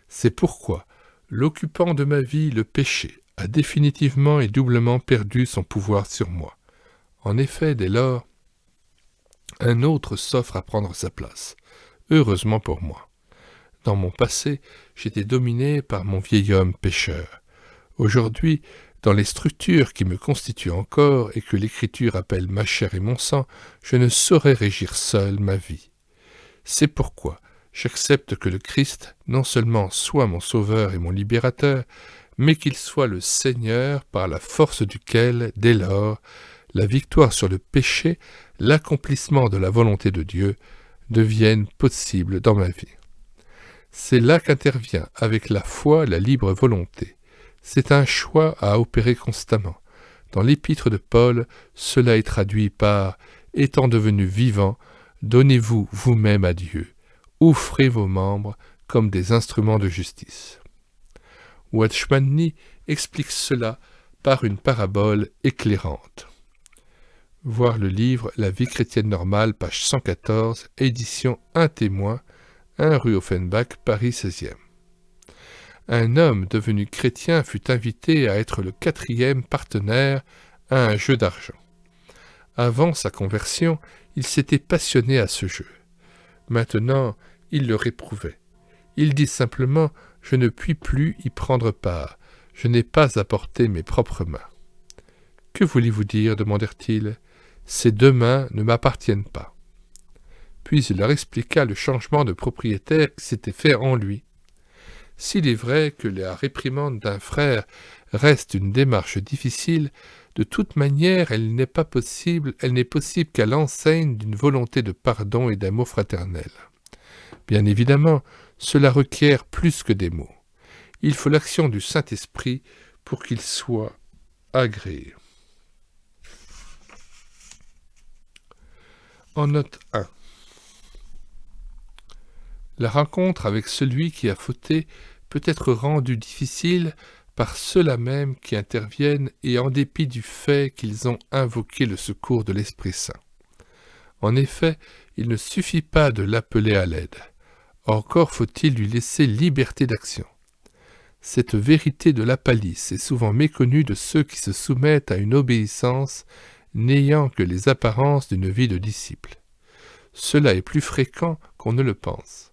C'est pourquoi l'occupant de ma vie, le péché, a définitivement et doublement perdu son pouvoir sur moi. En effet, dès lors, un autre s'offre à prendre sa place. Heureusement pour moi. Dans mon passé, j'étais dominé par mon vieil homme pécheur. Aujourd'hui, dans les structures qui me constituent encore et que l'Écriture appelle ma chair et mon sang, je ne saurais régir seul ma vie. C'est pourquoi j'accepte que le Christ non seulement soit mon sauveur et mon libérateur, mais qu'il soit le Seigneur par la force duquel, dès lors, la victoire sur le péché, l'accomplissement de la volonté de Dieu, deviennent possibles dans ma vie. C'est là qu'intervient avec la foi la libre volonté. C'est un choix à opérer constamment. Dans l'épître de Paul, cela est traduit par « étant devenu vivant, donnez-vous vous-même à Dieu, offrez vos membres comme des instruments de justice. » Watchman Nee explique cela par une parabole éclairante. Voir le livre La vie chrétienne normale, page 114, édition Un témoin, 1 rue Offenbach, Paris 16e. Un homme devenu chrétien fut invité à être le 4e partenaire à un jeu d'argent. Avant sa conversion, il s'était passionné à ce jeu. Maintenant, il le réprouvait. Il dit simplement « Je ne puis plus y prendre part. Je n'ai pas apporté mes propres mains. »« Que voulez-vous dire » demandèrent-ils. « Ces 2 mains ne m'appartiennent pas. » Puis il leur expliqua le changement de propriétaire qui s'était fait en lui. S'il est vrai que la réprimande d'un frère reste une démarche difficile, de toute manière elle n'est possible qu'à l'enseigne d'une volonté de pardon et d'amour fraternel. Bien évidemment, cela requiert plus que des mots. Il faut l'action du Saint-Esprit pour qu'il soit agréé. En note 1. La rencontre avec celui qui a fauté peut être rendue difficile par ceux-là même qui interviennent et en dépit du fait qu'ils ont invoqué le secours de l'Esprit Saint. En effet, il ne suffit pas de l'appeler à l'aide. Encore faut-il lui laisser liberté d'action. Cette vérité de la palisse est souvent méconnue de ceux qui se soumettent à une obéissance n'ayant que les apparences d'une vie de disciple. Cela est plus fréquent qu'on ne le pense.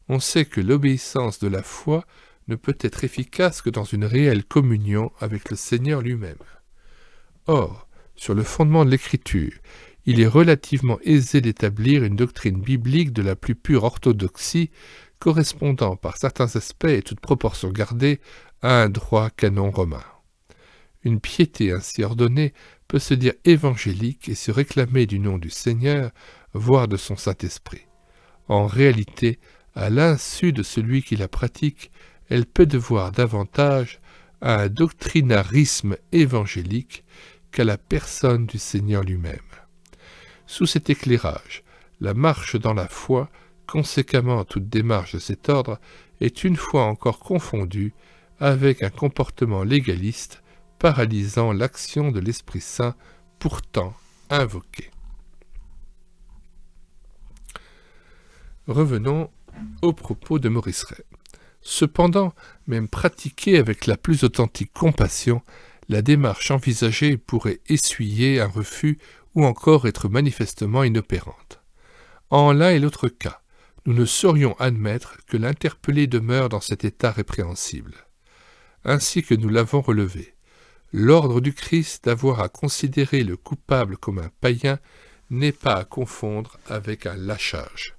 On sait que l'obéissance de la foi ne peut être efficace que dans une réelle communion avec le Seigneur lui-même. Or, sur le fondement de l'Écriture, il est relativement aisé d'établir une doctrine biblique de la plus pure orthodoxie, correspondant par certains aspects et toute proportion gardée à un droit canon romain. Une piété ainsi ordonnée peut se dire évangélique et se réclamer du nom du Seigneur, voire de son Saint-Esprit. En réalité, à l'insu de celui qui la pratique, elle peut devoir davantage à un doctrinarisme évangélique qu'à la personne du Seigneur lui-même. Sous cet éclairage, la marche dans la foi Conséquemment, toute démarche de cet ordre est une fois encore confondue avec un comportement légaliste paralysant l'action de l'Esprit Saint pourtant invoqué. Revenons aux propos de Maurice Ray. Cependant, même pratiquée avec la plus authentique compassion, la démarche envisagée pourrait essuyer un refus ou encore être manifestement inopérante. En l'un et l'autre cas, nous ne saurions admettre que l'interpellé demeure dans cet état répréhensible. Ainsi que nous l'avons relevé, l'ordre du Christ d'avoir à considérer le coupable comme un païen n'est pas à confondre avec un lâchage.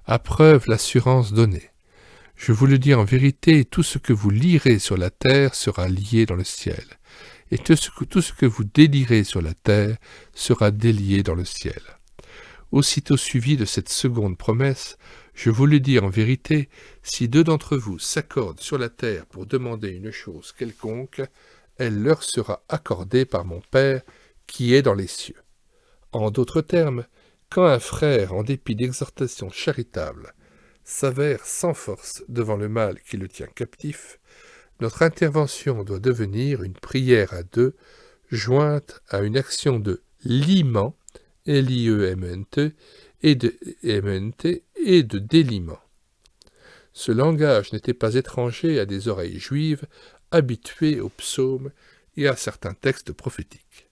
À preuve l'assurance donnée. Je vous le dis en vérité, tout ce que vous lirez sur la terre sera lié dans le ciel, et tout ce que vous délirez sur la terre sera délié dans le ciel. Aussitôt suivi de cette seconde promesse, je vous le dis en vérité, si deux d'entre vous s'accordent sur la terre pour demander une chose quelconque, elle leur sera accordée par mon Père qui est dans les cieux. En d'autres termes, quand un frère, en dépit d'exhortations charitables, s'avère sans force devant le mal qui le tient captif, notre intervention doit devenir une prière à deux, jointe à une action de liement, L-I-E-M-E-N-T, et de déliement. Ce langage n'était pas étranger à des oreilles juives habituées aux psaumes et à certains textes prophétiques.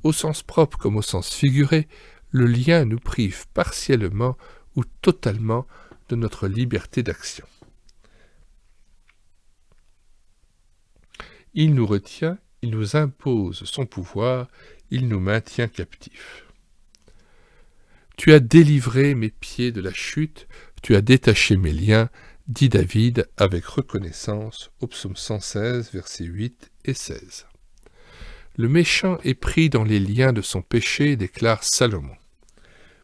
Au sens propre comme au sens figuré, le lien nous prive partiellement ou totalement de notre liberté d'action. Il nous retient, il nous impose son pouvoir, il nous maintient captifs. Tu as délivré mes pieds de la chute, tu as détaché mes liens, dit David avec reconnaissance au psaume 116, versets 8 et 16. Le méchant est pris dans les liens de son péché, déclare Salomon.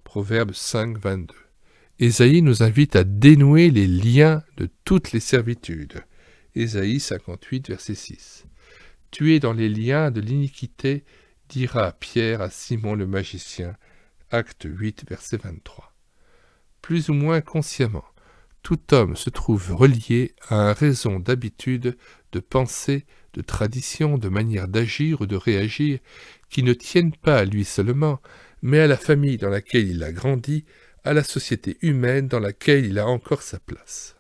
Proverbe 5, 22. Ésaïe nous invite à dénouer les liens de toutes les servitudes. Ésaïe 58, verset 6. Tu es dans les liens de l'iniquité, dira Pierre à Simon le magicien. Acte 8, verset 23. Plus ou moins consciemment, tout homme se trouve relié à un raison d'habitude, de pensée, de tradition, de manière d'agir ou de réagir, qui ne tiennent pas à lui seulement, mais à la famille dans laquelle il a grandi, à la société humaine dans laquelle il a encore sa place.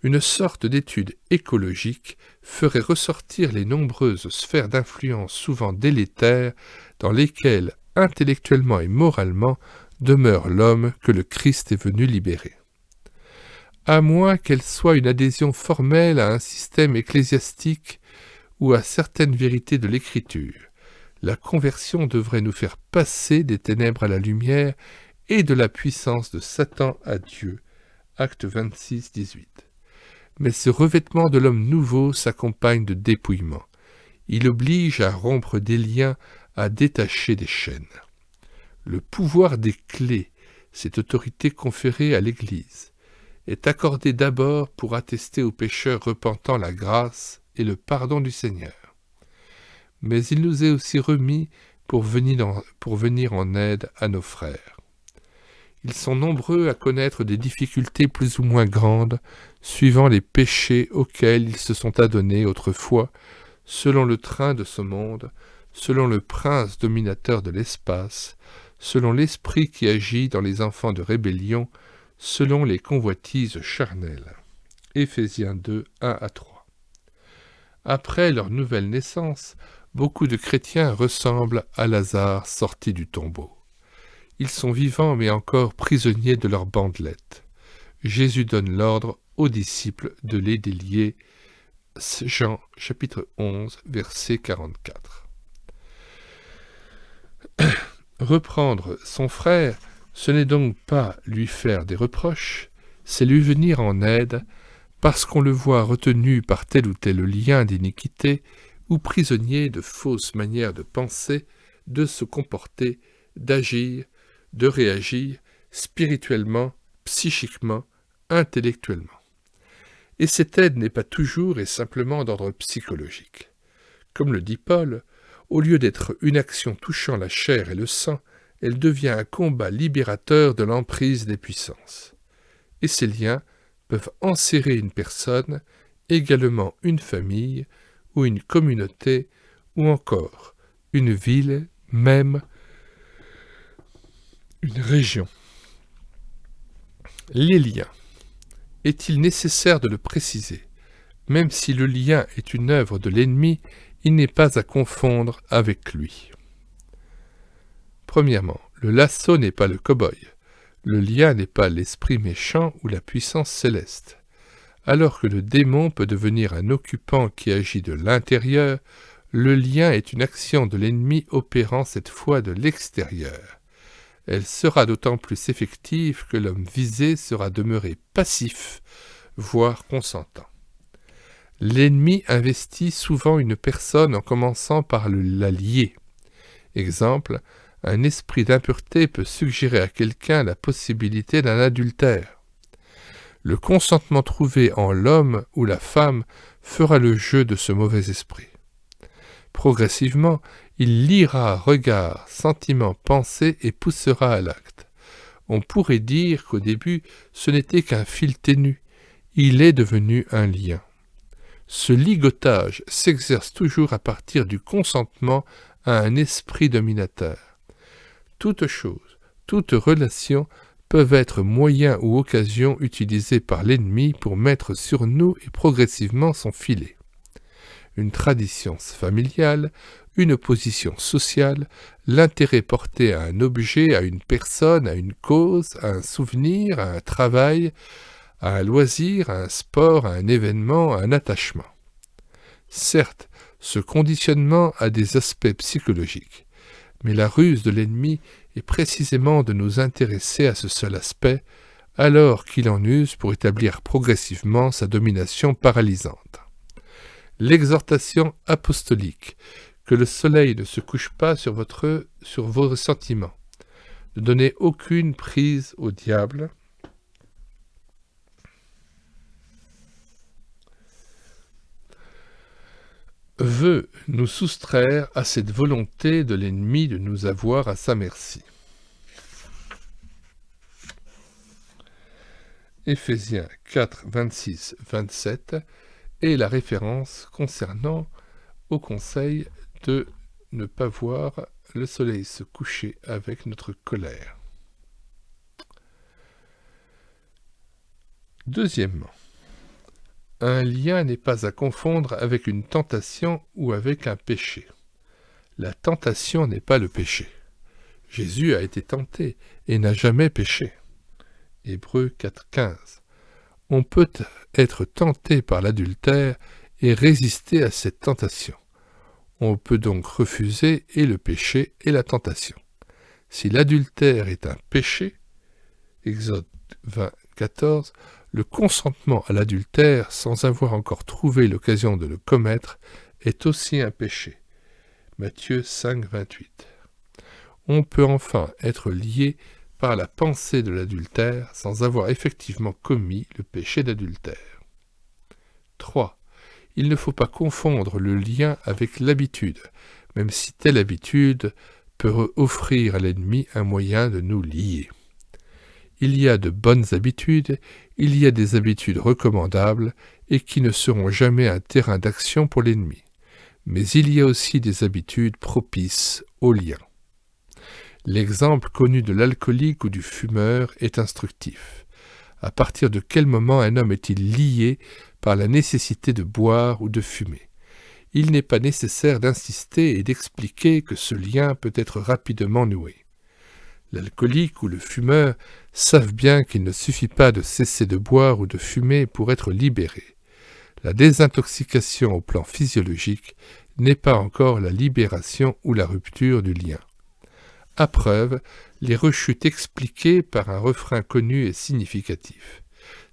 Une sorte d'étude écologique ferait ressortir les nombreuses sphères d'influence souvent délétères dans lesquelles, intellectuellement et moralement, demeure l'homme que le Christ est venu libérer. À moins qu'elle soit une adhésion formelle à un système ecclésiastique ou à certaines vérités de l'Écriture, la conversion devrait nous faire passer des ténèbres à la lumière et de la puissance de Satan à Dieu. Acte 26, 18. Mais ce revêtement de l'homme nouveau s'accompagne de dépouillement. Il oblige à rompre des liens, à détacher des chaînes. Le pouvoir des clés, cette autorité conférée à l'Église, est accordé d'abord pour attester aux pécheurs repentants la grâce et le pardon du Seigneur. Mais il nous est aussi remis pour venir en aide à nos frères. Ils sont nombreux à connaître des difficultés plus ou moins grandes, suivant les péchés auxquels ils se sont adonnés autrefois, selon le train de ce monde, selon le prince dominateur de l'espace, selon l'esprit qui agit dans les enfants de rébellion, selon les convoitises charnelles. Éphésiens 2, 1 à 3. Après leur nouvelle naissance, beaucoup de chrétiens ressemblent à Lazare sorti du tombeau. Ils sont vivants mais encore prisonniers de leur bandelette. Jésus donne l'ordre aux disciples de les délier. Jean chapitre 11, verset 44. Reprendre son frère, ce n'est donc pas lui faire des reproches, c'est lui venir en aide parce qu'on le voit retenu par tel ou tel lien d'iniquité ou prisonnier de fausses manières de penser, de se comporter, d'agir, de réagir spirituellement, psychiquement, intellectuellement. Et cette aide n'est pas toujours et simplement d'ordre psychologique. Comme le dit Paul, au lieu d'être une action touchant la chair et le sang, elle devient un combat libérateur de l'emprise des puissances. et ces liens peuvent enserrer une personne, également une famille, ou une communauté, ou encore une ville, même une région. Les liens. Est-il nécessaire de le préciser? Même si le lien est une œuvre de l'ennemi, il n'est pas à confondre avec lui. Premièrement, le lasso n'est pas le cow-boy. Le lien n'est pas l'esprit méchant ou la puissance céleste. Alors que le démon peut devenir un occupant qui agit de l'intérieur, le lien est une action de l'ennemi opérant cette fois de l'extérieur. Elle sera d'autant plus effective que l'homme visé sera demeuré passif, voire consentant. L'ennemi investit souvent une personne en commençant par la lier. Exemple, un esprit d'impureté peut suggérer à quelqu'un la possibilité d'un adultère. Le consentement trouvé en l'homme ou la femme fera le jeu de ce mauvais esprit. Progressivement, il liera regard, sentiment, pensée et poussera à l'acte. On pourrait dire qu'au début, ce n'était qu'un fil ténu. Il est devenu un lien. Ce ligotage s'exerce toujours à partir du consentement à un esprit dominateur. Toute chose, toute relation peuvent être moyen ou occasion utilisés par l'ennemi pour mettre sur nous et progressivement son filet. Une tradition familiale, une position sociale, l'intérêt porté à un objet, à une personne, à une cause, à un souvenir, à un travail, à un loisir, à un sport, à un événement, à un attachement. Certes, ce conditionnement a des aspects psychologiques, mais la ruse de l'ennemi est précisément de nous intéresser à ce seul aspect, alors qu'il en use pour établir progressivement sa domination paralysante. L'exhortation apostolique, que le soleil ne se couche pas sur vos sentiments, ne donnez aucune prise au diable, veut nous soustraire à cette volonté de l'ennemi de nous avoir à sa merci. Éphésiens 4, 26, 27 est la référence concernant au conseil de ne pas voir le soleil se coucher avec notre colère. Deuxièmement, un lien n'est pas à confondre avec une tentation ou avec un péché. La tentation n'est pas le péché. Jésus a été tenté et n'a jamais péché. Hébreux 4,15. On peut être tenté par l'adultère et résister à cette tentation. On peut donc refuser et le péché et la tentation. Si l'adultère est un péché, Exode 20,14, le consentement à l'adultère, sans avoir encore trouvé l'occasion de le commettre, est aussi un péché. Matthieu 5, 28. On peut enfin être lié par la pensée de l'adultère sans avoir effectivement commis le péché d'adultère. 3. Il ne faut pas confondre le lien avec l'habitude, même si telle habitude peut offrir à l'ennemi un moyen de nous lier. Il y a de bonnes habitudes, il y a des habitudes recommandables et qui ne seront jamais un terrain d'action pour l'ennemi. Mais il y a aussi des habitudes propices au lien. L'exemple connu de l'alcoolique ou du fumeur est instructif. À partir de quel moment un homme est-il lié par la nécessité de boire ou de fumer? Il n'est pas nécessaire d'insister et d'expliquer que ce lien peut être rapidement noué. L'alcoolique ou le fumeur savent bien qu'il ne suffit pas de cesser de boire ou de fumer pour être libéré. La désintoxication au plan physiologique n'est pas encore la libération ou la rupture du lien. À preuve, les rechutes expliquées par un refrain connu et significatif.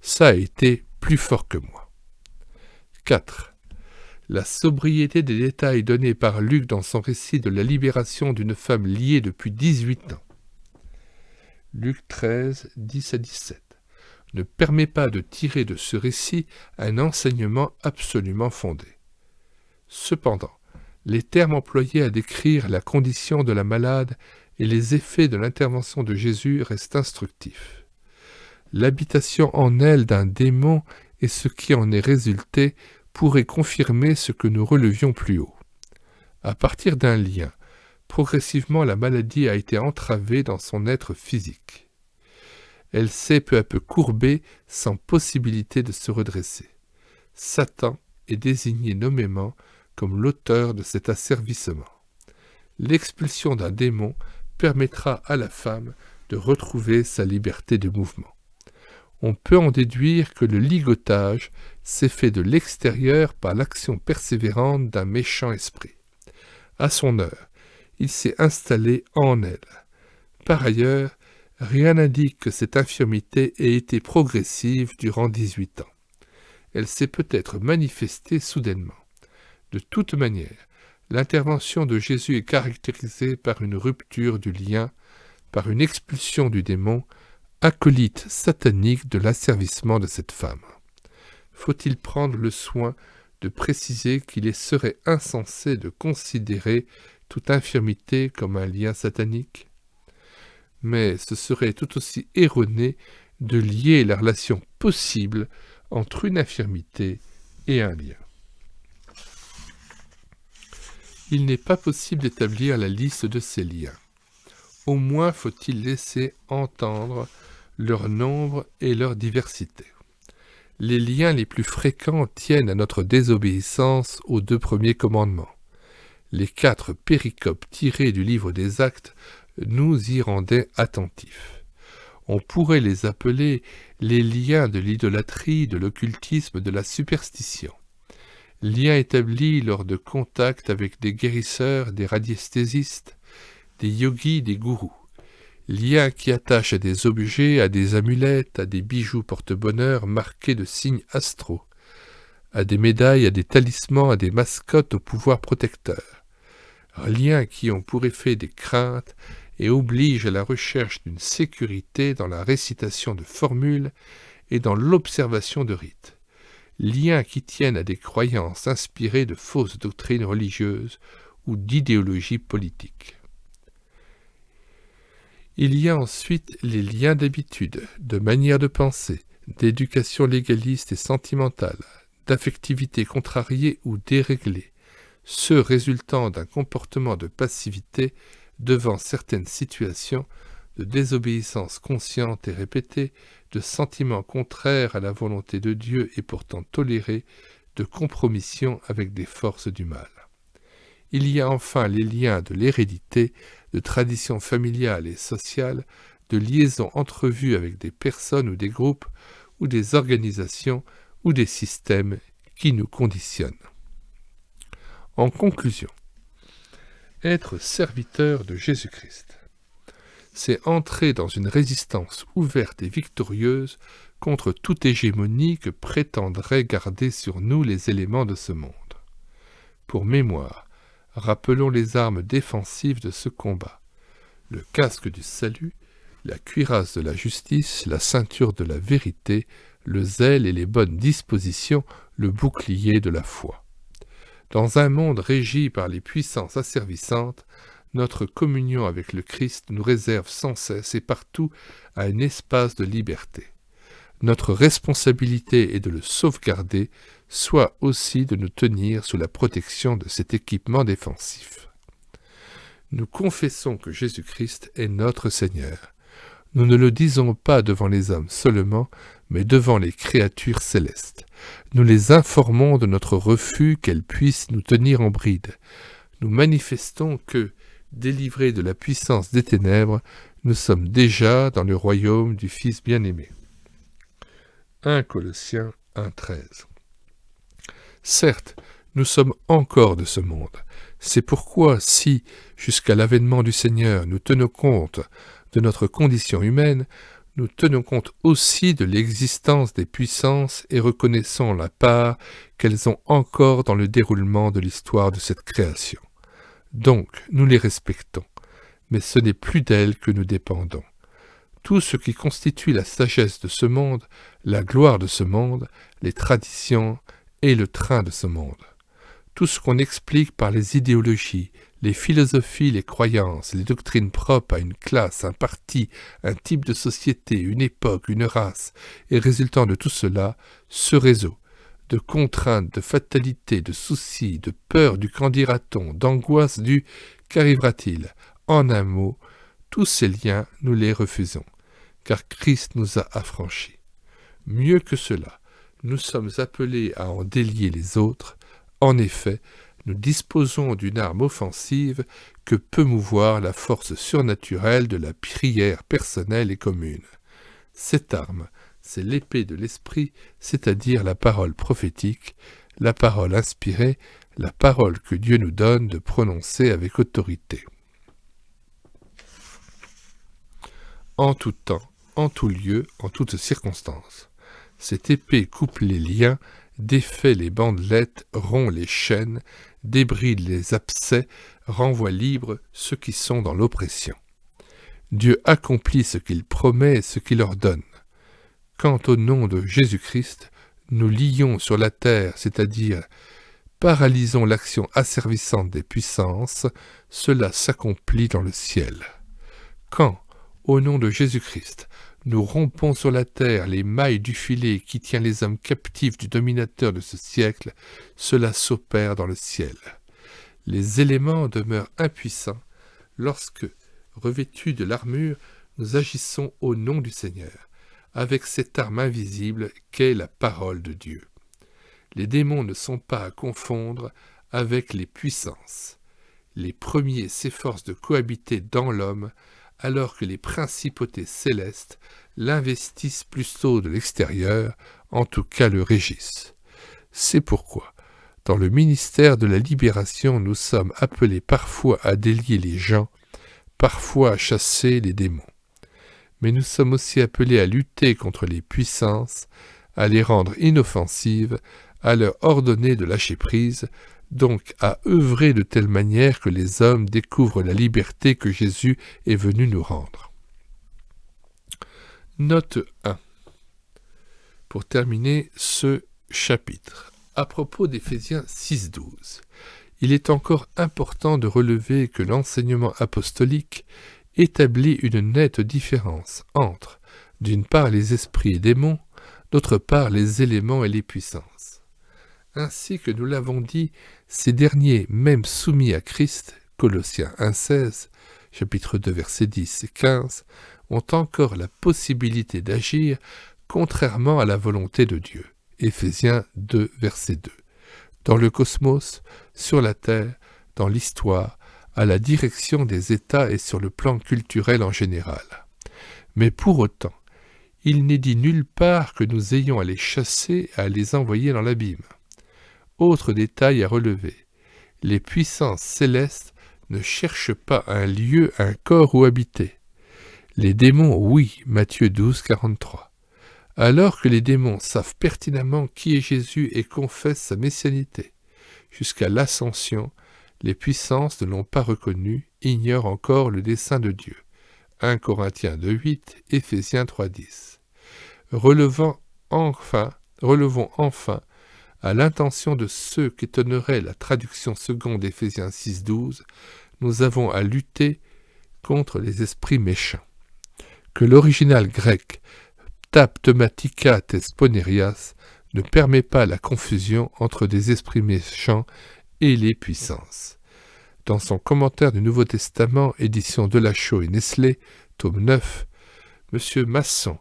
Ça a été plus fort que moi. 4. La sobriété des détails donnés par Luc dans son récit de la libération d'une femme liée depuis 18 ans. Luc 13, 10 à 17, ne permet pas de tirer de ce récit un enseignement absolument fondé. Cependant, les termes employés à décrire la condition de la malade et les effets de l'intervention de Jésus restent instructifs. l'habitation en elle d'un démon et ce qui en est résulté pourrait confirmer ce que nous relevions plus haut. À partir d'un lien, progressivement la maladie a été entravée dans son être physique. Elle s'est peu à peu courbée sans possibilité de se redresser. Satan est désigné nommément comme l'auteur de cet asservissement. L'expulsion d'un démon permettra à la femme de retrouver sa liberté de mouvement. On peut en déduire que le ligotage s'est fait de l'extérieur par l'action persévérante d'un méchant esprit. À son heure, il s'est installé en elle. Par ailleurs, rien n'indique que cette infirmité ait été progressive durant 18 ans. Elle s'est peut-être manifestée soudainement. De toute manière, l'intervention de Jésus est caractérisée par une rupture du lien, par une expulsion du démon, acolyte satanique de l'asservissement de cette femme. Faut-il prendre le soin de préciser qu'il serait insensé de considérer toute infirmité comme un lien satanique? Mais ce serait tout aussi erroné de lier la relation possible entre une infirmité et un lien. Il n'est pas possible d'établir la liste de ces liens. Au moins faut-il laisser entendre leur nombre et leur diversité. Les liens les plus fréquents tiennent à notre désobéissance aux 2 premiers commandements. Les 4 péricopes tirées du livre des Actes nous y rendaient attentifs. On pourrait les appeler les liens de l'idolâtrie, de l'occultisme, de la superstition. Liens établis lors de contacts avec des guérisseurs, des radiesthésistes, des yogis, des gourous. Liens qui attachent à des objets, à des amulettes, à des bijoux porte-bonheur marqués de signes astraux, à des médailles, à des talismans, à des mascottes au pouvoir protecteur. Liens qui ont pour effet des craintes et obligent à la recherche d'une sécurité dans la récitation de formules et dans l'observation de rites. Liens qui tiennent à des croyances inspirées de fausses doctrines religieuses ou d'idéologies politiques. Il y a ensuite les liens d'habitude, de manière de penser, d'éducation légaliste et sentimentale, d'affectivité contrariée ou déréglée, ceux résultant d'un comportement de passivité devant certaines situations, de désobéissance consciente et répétée, de sentiments contraires à la volonté de Dieu et pourtant tolérés, de compromission avec des forces du mal. Il y a enfin les liens de l'hérédité, de tradition familiale et sociale, de liaisons entrevues avec des personnes ou des groupes, ou des organisations, ou des systèmes qui nous conditionnent. En conclusion, être serviteur de Jésus-Christ, c'est entrer dans une résistance ouverte et victorieuse contre toute hégémonie que prétendraient garder sur nous les éléments de ce monde. Pour mémoire, rappelons les armes défensives de ce combat: le casque du salut, la cuirasse de la justice, la ceinture de la vérité, le zèle et les bonnes dispositions, le bouclier de la foi. Dans un monde régi par les puissances asservissantes, notre communion avec le Christ nous réserve sans cesse et partout un espace de liberté. Notre responsabilité est de le sauvegarder, soit aussi de nous tenir sous la protection de cet équipement défensif. Nous confessons que Jésus-Christ est notre Seigneur. Nous ne le disons pas devant les hommes seulement, mais devant les créatures célestes. Nous les informons de notre refus qu'elles puissent nous tenir en bride. Nous manifestons que, délivrés de la puissance des ténèbres, nous sommes déjà dans le royaume du Fils bien-aimé. 1 Colossiens 1,13. Certes, nous sommes encore de ce monde. C'est pourquoi, si, jusqu'à l'avènement du Seigneur, nous tenons compte de notre condition humaine, nous tenons compte aussi de l'existence des puissances et reconnaissons la part qu'elles ont encore dans le déroulement de l'histoire de cette création. Donc, nous les respectons, mais ce n'est plus d'elles que nous dépendons. Tout ce qui constitue la sagesse de ce monde, la gloire de ce monde, les traditions et le train de ce monde. Tout ce qu'on explique par les idéologies, les philosophies, les croyances, les doctrines propres à une classe, un parti, un type de société, une époque, une race, et résultant de tout cela, ce réseau de contraintes, de fatalité, de soucis, de peur du qu'en dira-t-on, d'angoisse du qu'arrivera-t-il. En un mot, tous ces liens, nous les refusons, car Christ nous a affranchis. Mieux que cela, nous sommes appelés à en délier les autres. En effet, nous disposons d'une arme offensive que peut mouvoir la force surnaturelle de la prière personnelle et commune. Cette arme, c'est l'épée de l'esprit, c'est-à-dire la parole prophétique, la parole inspirée, la parole que Dieu nous donne de prononcer avec autorité. En tout temps, en tout lieu, en toutes circonstances. Cette épée coupe les liens, défait les bandelettes, rompt les chaînes, débride les abcès, renvoie libres ceux qui sont dans l'oppression. Dieu accomplit ce qu'il promet et ce qu'il ordonne. Quant au nom de Jésus-Christ, nous lions sur la terre, c'est-à-dire paralysons l'action asservissante des puissances, cela s'accomplit dans le ciel. Quand, au nom de Jésus-Christ, nous rompons sur la terre les mailles du filet qui tient les hommes captifs du dominateur de ce siècle, cela s'opère dans le ciel. Les éléments demeurent impuissants lorsque, revêtus de l'armure, nous agissons au nom du Seigneur, avec cette arme invisible qu'est la parole de Dieu. Les démons ne sont pas à confondre avec les puissances. Les premiers s'efforcent de cohabiter dans l'homme, alors que les principautés célestes l'investissent plutôt de l'extérieur, en tout cas le régissent. C'est pourquoi, dans le ministère de la libération, nous sommes appelés parfois à délier les gens, parfois à chasser les démons. Mais nous sommes aussi appelés à lutter contre les puissances, à les rendre inoffensives, à leur ordonner de lâcher prise, donc à œuvrer de telle manière que les hommes découvrent la liberté que Jésus est venu nous rendre. Note 1. Pour terminer ce chapitre, à propos d'Éphésiens 6:12, il est encore important de relever que l'enseignement apostolique établit une nette différence entre, d'une part, les esprits et démons, d'autre part, les éléments et les puissances. Ainsi que nous l'avons dit, ces derniers, même soumis à Christ, Colossiens 1,16, chapitre 2, versets 10 et 15, ont encore la possibilité d'agir contrairement à la volonté de Dieu, Éphésiens 2, verset 2, dans le cosmos, sur la terre, dans l'histoire, à la direction des États et sur le plan culturel en général. Mais pour autant, il n'est dit nulle part que nous ayons à les chasser et à les envoyer dans l'abîme. Autre détail à relever, les puissances célestes ne cherchent pas un lieu, un corps où habiter. Les démons, oui, Matthieu 12, 43. Alors que les démons savent pertinemment qui est Jésus et confessent sa messianité. Jusqu'à l'ascension, les puissances ne l'ont pas reconnu, ignorent encore le dessein de Dieu. 1 Corinthiens 2,8, Éphésiens 3,10. Relevons enfin à l'intention de ceux qu'étonnerait la traduction seconde d'Éphésiens 6,12, nous avons à lutter contre les esprits méchants. Que l'original grec pneumatica tes ponerias ne permet pas la confusion entre des esprits méchants et les puissances. Dans son commentaire du Nouveau Testament, édition Delachaux et Nestlé, tome 9, M. Masson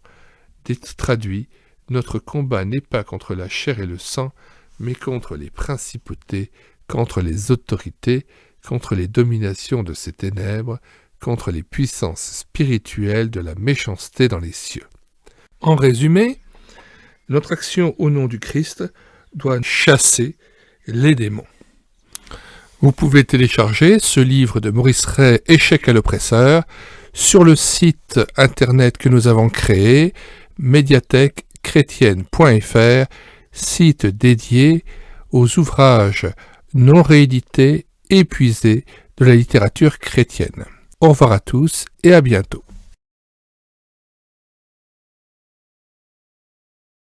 traduit « Notre combat n'est pas contre la chair et le sang, mais contre les principautés, contre les autorités, contre les dominations de ces ténèbres, contre les puissances spirituelles de la méchanceté dans les cieux. » En résumé, notre action au nom du Christ doit chasser les démons. Vous pouvez télécharger ce livre de Maurice Ray, Échec à l'oppresseur, sur le site internet que nous avons créé, médiathèquechrétienne.fr, site dédié aux ouvrages non réédités, épuisés de la littérature chrétienne. Au revoir à tous et à bientôt.